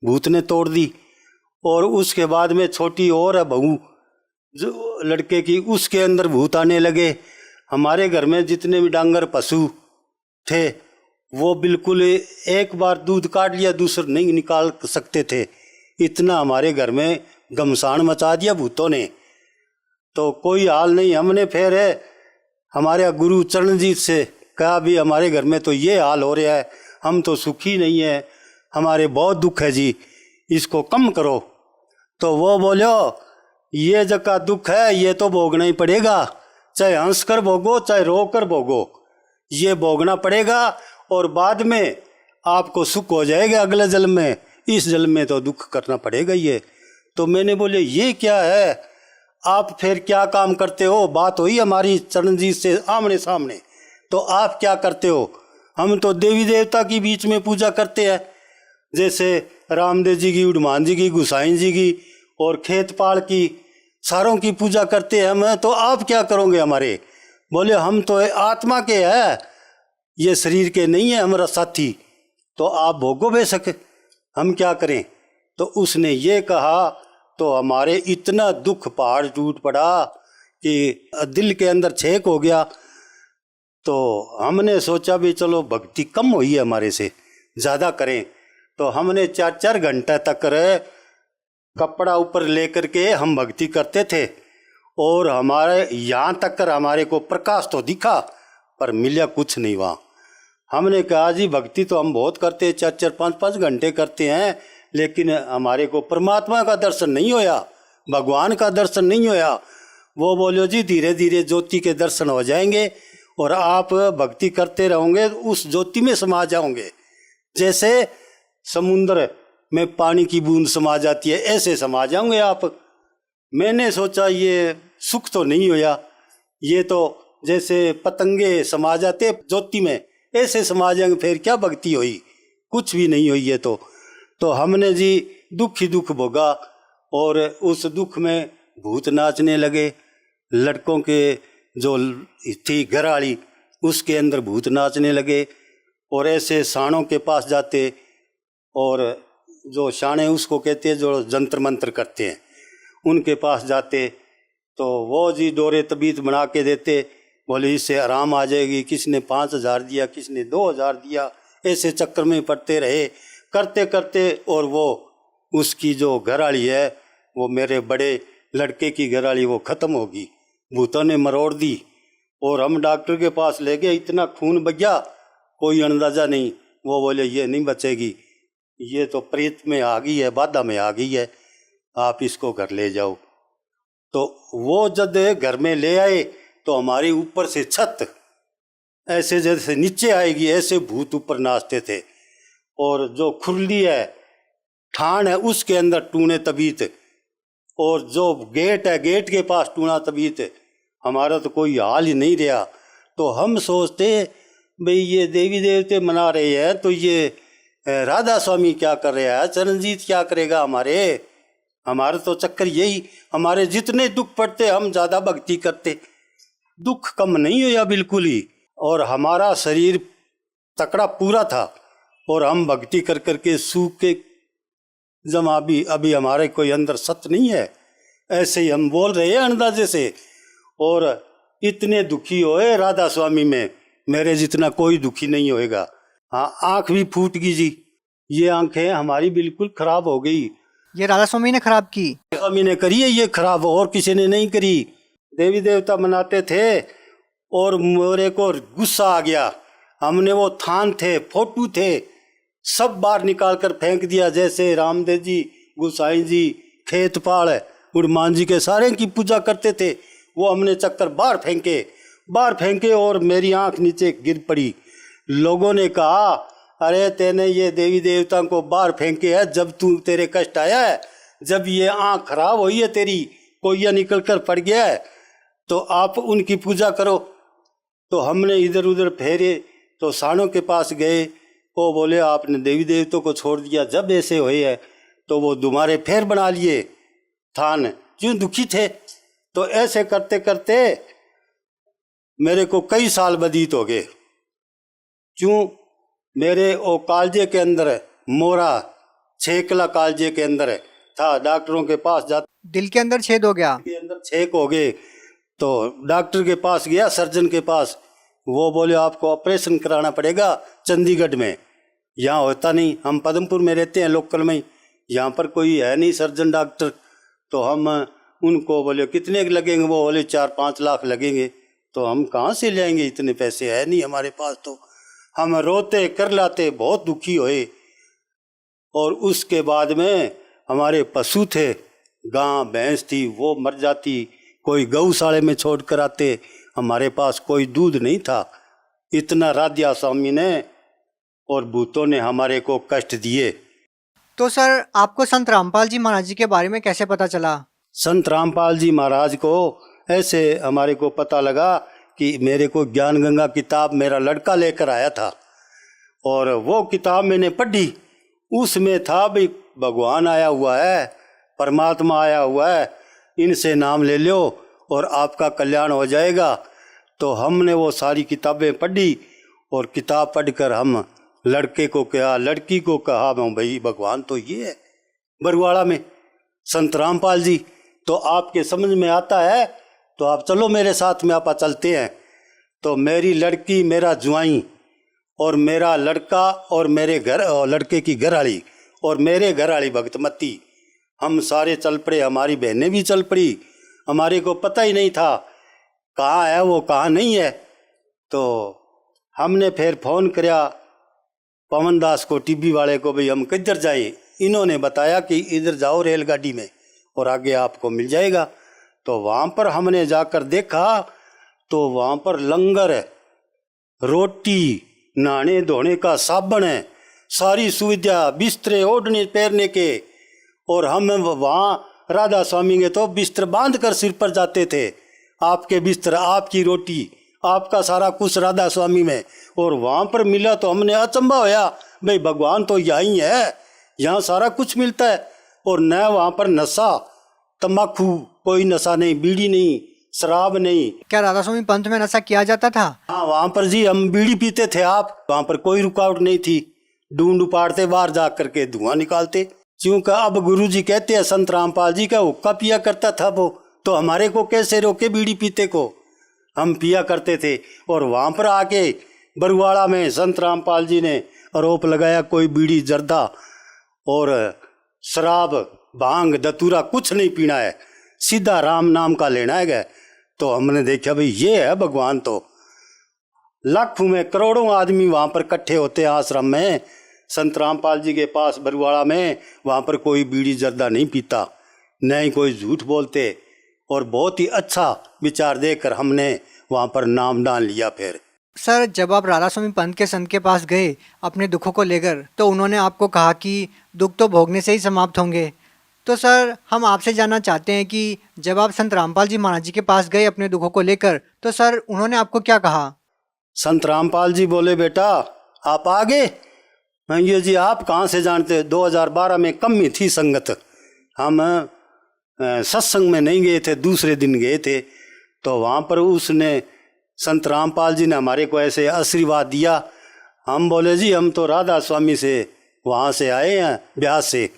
भूत ने तोड़ दी। और उसके बाद में छोटी और है बहू जो लड़के की, उसके अंदर भूत आने लगे। हमारे घर में जितने भी डांगर पशु थे वो बिल्कुल एक बार दूध काट लिया दूसरा नहीं निकाल सकते थे। इतना हमारे घर में घमसान मचा दिया भूतों ने। तो कोई हाल नहीं। हमने फिर हमारे गुरु चरणजीत से कहा भी हमारे घर में तो ये हाल हो रहा है, हम तो सुखी नहीं है, हमारे बहुत दुख है जी, इसको कम करो। तो वो बोलो ये जगह दुख है ये तो भोगना ही पड़ेगा, चाहे हंस कर भोगो चाहे रो कर भोगो, ये भोगना पड़ेगा और बाद में आपको सुख हो जाएगा अगले जन्म में, इस जन्म में तो दुख करना पड़ेगा ये। तो मैंने बोले ये क्या है, आप फिर क्या काम करते हो? बात हुई हमारी चरणजीत से आमने सामने। तो आप क्या करते हो? हम तो देवी देवता की बीच में पूजा करते हैं, जैसे रामदेव जी की, हनुमान जी की, गुसाई जी की और खेत पाल की, सारों की पूजा करते हैं हम। तो आप क्या करोगे हमारे? बोले हम तो आत्मा के हैं, ये शरीर के नहीं है हमारा साथी, तो आप भोगो बेशक, हम क्या करें। तो उसने ये कहा तो हमारे इतना दुख पहाड़ टूट पड़ा कि दिल के अंदर छेक हो गया। तो हमने सोचा भी चलो भक्ति कम हुई है हमारे से, ज़्यादा करें। तो हमने 4-4 घंटे तक कपड़ा ऊपर लेकर के हम भक्ति करते थे और हमारे यहाँ तक कर हमारे को प्रकाश तो दिखा पर मिला कुछ नहीं वहाँ। हमने कहा जी भक्ति तो हम बहुत करते हैं, 4-4, 5-5 घंटे करते हैं, लेकिन हमारे को परमात्मा का दर्शन नहीं होया, भगवान का दर्शन नहीं होया। वो बोलो जी धीरे धीरे ज्योति के दर्शन हो जाएंगे और आप भक्ति करते रहोगे उस ज्योति में समा जाओगे, जैसे समुद्र में पानी की बूंद समा जाती है ऐसे समा जाओगे आप। मैंने सोचा ये सुख तो नहीं होया, ये तो जैसे पतंगे समा जाते ज्योति में ऐसे समा जाएंगे, फिर क्या भक्ति हुई? कुछ भी नहीं हुई ये तो हमने जी दुख ही दुख भोगा और उस दुख में भूत नाचने लगे। लड़कों के जो थी घरवाली उसके अंदर भूत नाचने लगे और ऐसे साणों के पास जाते, और जो शाणे उसको कहते हैं जो जंतर मंत्र करते हैं, उनके पास जाते तो वो जी डोरे तबीत बना के देते, बोले इससे आराम आ जाएगी। किसने 5,000 दिया, किसने 2,000 दिया, ऐसे चक्कर में पड़ते रहे करते करते। और वो उसकी जो घरवाली है वो मेरे बड़े लड़के की घरवाली वो ख़त्म होगी, भूतों ने मरोड़ दी। और हम डॉक्टर के पास ले गए, इतना खून बग्या कोई अंदाज़ा नहीं। वो बोले ये नहीं बचेगी, ये तो प्रेत में आ गई है, बाधा में आ गई है, आप इसको घर ले जाओ। तो वो जब घर में ले आए तो हमारे ऊपर से छत ऐसे जैसे नीचे आएगी ऐसे भूत ऊपर नाचते थे। और जो खुरली है ठाण है उसके अंदर टूने तबीत, और जो गेट है गेट के पास टूना तबीत। हमारा तो कोई हाल ही नहीं रहा। तो हम सोचते भाई ये देवी देवते मना रहे हैं तो ये राधा स्वामी क्या कर रहा है, चरणजीत क्या करेगा हमारे तो चक्कर यही। हमारे जितने दुख पड़ते हम ज़्यादा भक्ति करते, दुख कम नहीं हुआ बिल्कुल ही। और हमारा शरीर तकड़ा पूरा था और हम भक्ति कर करके सूख के जमा भी अभी हमारे कोई अंदर सत्य नहीं है, ऐसे ही हम बोल रहे हैं अंदाजे से। और इतने दुखी होए राधा स्वामी में, मेरे जितना कोई दुखी नहीं होएगा। हाँ, आँख भी फूट गई जी, ये आंखें हमारी बिल्कुल खराब हो गई। ये राधा स्वामी ने खराब की? स्वामी ने करी है ये खराब, और किसी ने नहीं करी। देवी देवता मनाते थे और मेरे को गुस्सा आ गया। हमने वो थान थे, फोटो थे, सब बाहर निकाल कर फेंक दिया। जैसे रामदेव जी, गुसाई जी, खेतपाल, हनुमान जी के सारे की पूजा करते थे, वो हमने चक्कर बाहर फेंके और मेरी आंख नीचे गिर पड़ी। लोगों ने कहा, अरे तेने ये देवी देवता को बाहर फेंके है जब तू तेरे कष्ट आया है, जब ये आंख खराब हुई है तेरी, कोई निकल कर पड़ गया है, तो आप उनकी पूजा करो। तो हमने इधर उधर फेरे तो सानों के पास गए, वो बोले आपने देवी देवताओं को छोड़ दिया, जब ऐसे हुए है तो वो तुम्हारे फेर बना लिए थान, क्यों दुखी थे। तो ऐसे करते करते मेरे को कई साल व्यतीत हो गए। क्यों, मेरे वो कालजे के अंदर मोरा 6 किला कालजे के अंदर था। डॉक्टरों के पास जाते, दिल के अंदर छेद हो गया, के अंदर छेक हो गए। तो डॉक्टर के पास गया, सर्जन के पास, वो बोले आपको ऑपरेशन कराना पड़ेगा चंडीगढ़ में, यहाँ होता नहीं। हम पद्मपुर में रहते हैं लोकल में, यहाँ पर कोई है नहीं सर्जन डॉक्टर। तो हम उनको बोले कितने लगेंगे, वो बोले 4-5 लाख लगेंगे। तो हम कहाँ से लेंगे, इतने पैसे है नहीं हमारे पास। तो हम रोते कर लाते, बहुत दुखी हुए। और उसके बाद में हमारे पशु थे, गां भैंस थी, वो मर जाती, कोई गौशाले में छोड़ कर आते, हमारे पास कोई दूध नहीं था। इतना राधा स्वामी ने और भूतों ने हमारे को कष्ट दिए। तो सर आपको संत रामपाल जी महाराज जी के बारे में कैसे पता चला? संत रामपाल जी महाराज को ऐसे हमारे को पता लगा कि मेरे को ज्ञान गंगा किताब मेरा लड़का लेकर आया था, और वो किताब मैंने पढ़ी। उसमें था भाई भगवान आया हुआ है, परमात्मा आया हुआ है, इनसे नाम ले लो और आपका कल्याण हो जाएगा। तो हमने वो सारी किताबें पढ़ी, और किताब पढ़कर हम लड़के को कहा, लड़की को कहा, भाई भगवान तो ये है बरुआड़ा में संत रामपाल जी, तो आपके समझ में आता है तो आप चलो मेरे साथ में, आप चलते हैं। तो मेरी लड़की, मेरा जुआई और मेरा लड़का और मेरे घर, लड़के की घरवाली और मेरे घरवाली भगतमती, हम सारे चल पड़े। हमारी बहनें भी चल पड़ी, हमारे को पता ही नहीं था कहाँ है वो, कहाँ नहीं है। तो हमने फिर फ़ोन किया पवन दास को, टीबी वाले को, भाई हम किधर जाएं। इन्होंने बताया कि इधर जाओ रेलगाड़ी में और आगे आपको मिल जाएगा। तो वहाँ पर हमने जाकर देखा तो वहाँ पर लंगर है, रोटी, नहाने धोने का साबन है, सारी सुविधा, बिस्तरे ओढ़ने पैरने के। और हम वहाँ राधा स्वामी के तो बिस्तर बांध कर सिर पर जाते थे। आपके बिस्तर, आपकी रोटी, आपका सारा कुछ राधा स्वामी में। और वहाँ पर मिला तो हमने अचंभा होया, भाई भगवान तो यहीं है, यहाँ सारा कुछ मिलता है। और न वहाँ पर नशा, तम्बाकू, कोई नशा नहीं, बीड़ी नहीं, शराब नहीं। क्या राधा स्वामी पंथ में नशा किया जाता था? हाँ, वहाँ पर जी हम बीड़ी पीते थे। आप वहाँ पर कोई रुकावट नहीं थी, ढूंढ उपाड़ते, बाहर जा करके धुआं निकालते। क्योंकि अब गुरुजी कहते हैं संत रामपाल जी का हुक्का पिया करता था वो, तो हमारे को कैसे रोके बीड़ी पीते को, हम पिया करते थे। और वहाँ पर आके बरुआड़ा में संत रामपाल जी ने आरोप लगाया कोई बीड़ी जर्दा और शराब, भांग, दतूरा कुछ नहीं पीना है, सीधा राम नाम का लेना है। तो हमने देखा भाई ये है भगवान। तो लाखों में करोड़ों आदमी वहाँ पर इकट्ठे होते हैं आश्रम में, संत रामपाल जी के पास बरुआड़ा में। वहाँ पर कोई बीड़ी जर्दा नहीं पीता, न ही कोई झूठ बोलते। और बहुत ही अच्छा विचार देकर हमने वहाँ पर नामदान लिया। फिर सर जब आप राधा स्वामी पंथ के संत के पास गए अपने दुखों को लेकर, तो उन्होंने आपको कहा कि दुख तो भोगने से ही समाप्त होंगे। तो सर हम आपसे जानना चाहते हैं कि जब आप संत रामपाल जी महाराज जी के पास गए अपने दुखों को लेकर, तो सर उन्होंने आपको क्या कहा? संत रामपाल जी बोले, बेटा आप आ गए? ये जी आप कहाँ से जानते? 2012 में कम ही थी संगत, हम सत्संग में नहीं गए थे, दूसरे दिन गए थे। तो वहाँ पर उसने, संत रामपाल जी ने हमारे को ऐसे आशीर्वाद दिया। हम बोले जी हम तो राधा स्वामी से वहाँ से आए हैं, ब्यास से।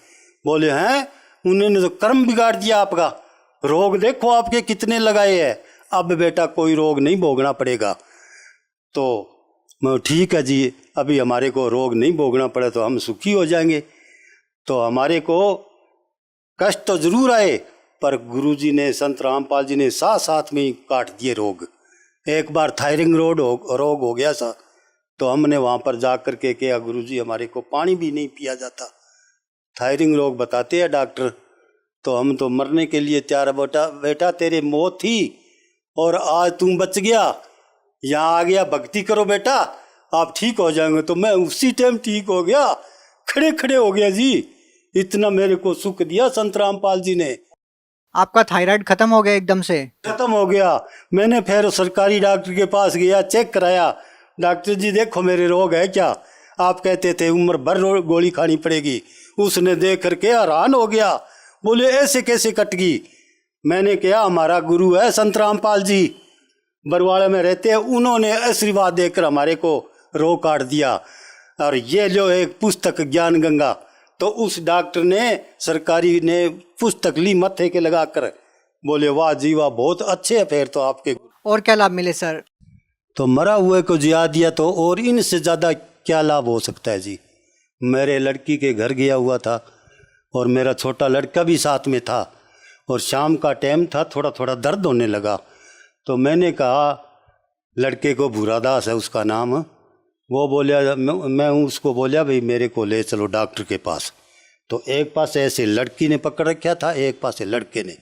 बोले हैं, उन्होंने तो कर्म बिगाड़ दिया आपका, रोग देखो आपके कितने लगाए हैं, अब बेटा कोई रोग नहीं भोगना पड़ेगा। तो ठीक है जी, अभी हमारे को रोग नहीं भोगना पड़े तो हम सुखी हो जाएंगे। तो हमारे को कष्ट तो जरूर आए, पर गुरुजी ने, संत रामपाल जी ने साथ साथ में ही काट दिए रोग। एक बार थायरिंग रोग हो गया था, तो हमने वहाँ पर जा कर के कहा, गुरुजी हमारे को पानी भी नहीं पिया जाता, थायरिंग रोग बताते हैं डॉक्टर, तो हम तो मरने के लिए तैयार है। बेटा तेरे मौत थी और आज तुम बच गया, यहाँ आ गया, भक्ति करो बेटा आप ठीक हो जाएंगे। तो मैं उसी टाइम ठीक हो गया, खड़े खड़े हो गया जी। इतना मेरे को सुख दिया संत रामपाल जी ने। आपका थायराइड खत्म हो गया एकदम से? खत्म हो गया। मैंने फिर सरकारी डॉक्टर के पास गया, चेक कराया, डॉक्टर जी देखो मेरे रोग है क्या। आप कहते थे उम्र भर गोली खानी पड़ेगी। उसने देख करके हैरान हो गया, बोले ऐसे कैसे कट गई। मैंने कहा हमारा गुरु है संत रामपाल जी, बरवाड़े में रहते हैं, उन्होंने आशीर्वाद देकर हमारे को रोग काट दिया। और ये जो एक पुस्तक ज्ञान गंगा, तो उस डॉक्टर ने, सरकारी ने पुस्तक ली मत्थे के लगाकर, बोले वाह जी वाह बहुत अच्छे है फिर तो आपके। और क्या लाभ मिले सर? तो मरा हुए को जिया दिया, तो और इनसे ज़्यादा क्या लाभ हो सकता है जी। मेरे लड़की के घर गया हुआ था और मेरा छोटा लड़का भी साथ में था, और शाम का टाइम था, थोड़ा थोड़ा दर्द होने लगा। तो मैंने कहा, लड़के को भूरादास है उसका नाम, वो बोलिया, मैं उसको बोलिया भाई मेरे को ले चलो डॉक्टर के पास। तो एक पास ऐसे लड़की ने पकड़ रखा था, एक पास से लड़के ने,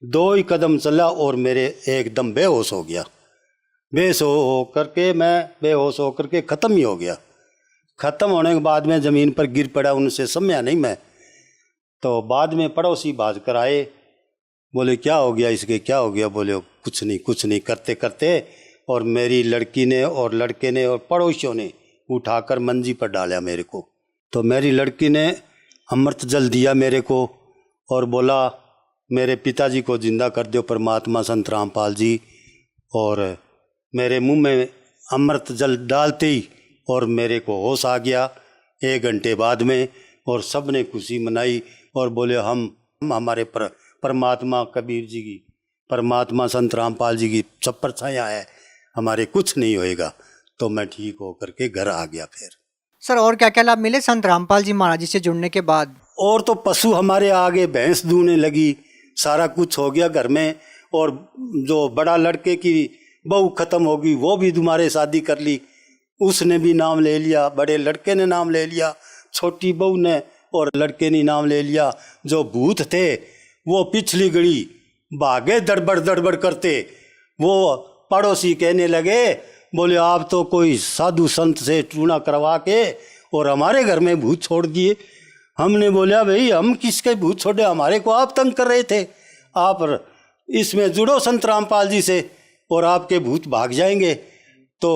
2 ही कदम चला और मेरे एकदम बेहोश हो गया। बेहोश हो करके ख़त्म ही हो गया। ख़त्म होने के बाद में ज़मीन पर गिर पड़ा, उनसे समझा नहीं मैं। तो बाद में पड़ोसी बाज कर आए, बोले क्या हो गया इसके, क्या हो गया। बोले कुछ नहीं करते करते, और मेरी लड़की ने और लड़के ने और पड़ोसियों ने उठाकर मंजी पर डाला मेरे को। तो मेरी लड़की ने अमृत जल दिया मेरे को और बोला मेरे पिताजी को जिंदा कर दो परमात्मा संत रामपाल जी। और मेरे मुंह में अमृत जल डालते ही और मेरे को होश आ गया 1 घंटे बाद में, और सब ने खुशी मनाई और बोले हम हमारे परमात्मा कबीर जी की, परमात्मा संत रामपाल जी की छप्पर छाया है, हमारे कुछ नहीं होएगा। तो मैं ठीक होकर के घर आ गया फिर। सर और क्या क्या लाभ मिले संत रामपाल जी महाराज जी से जुड़ने के बाद? और तो पशु हमारे आगे भैंस दूने लगी, सारा कुछ हो गया घर में। और जो बड़ा लड़के की बहू खत्म होगी, वो भी तुम्हारे शादी कर ली, उसने भी नाम ले लिया, बड़े लड़के ने नाम ले लिया, छोटी बहू ने और लड़के ने नाम ले लिया। जो भूत थे वो पिछली घड़ी भागे दड़बड़ करते। वो पड़ोसी कहने लगे, बोले आप तो कोई साधु संत से टूना करवा के और हमारे घर में भूत छोड़ दिए। हमने बोला भाई हम किसके भूत छोड़े, हमारे को आप तंग कर रहे थे, आप इसमें जुड़ो संत रामपाल जी से और आपके भूत भाग जाएंगे। तो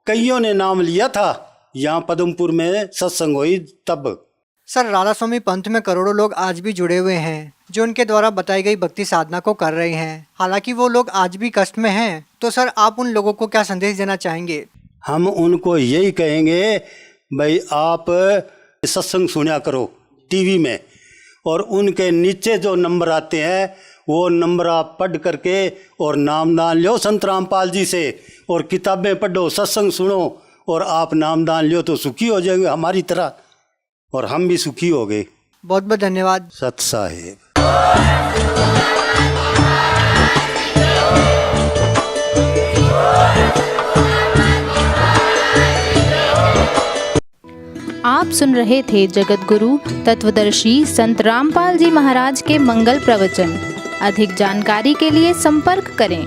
कईयों ने नाम लिया था, यहाँ पदमपुर में सत्संग हुई तब। सर राधा स्वामी पंथ में करोड़ों लोग आज भी जुड़े हुए हैं जो उनके द्वारा बताई गई भक्ति साधना को कर रहे हैं, हालांकि वो लोग आज भी कष्ट में हैं। तो सर आप उन लोगों को क्या संदेश देना चाहेंगे? हम उनको यही कहेंगे भाई आप सत्संग सुना करो टीवी में, और उनके नीचे जो नंबर आते हैं वो नंबर आप पढ़ करके और नामदान लो संत रामपाल जी से, और किताबें पढ़ो, सत्संग सुनो, और आप नामदान लो तो सुखी हो जाएंगे हमारी तरह, और हम भी सुखी हो गए। बहुत बहुत धन्यवाद सत साहेब। आप सुन रहे थे जगत गुरु तत्वदर्शी संत रामपाल जी महाराज के मंगल प्रवचन। अधिक जानकारी के लिए संपर्क करें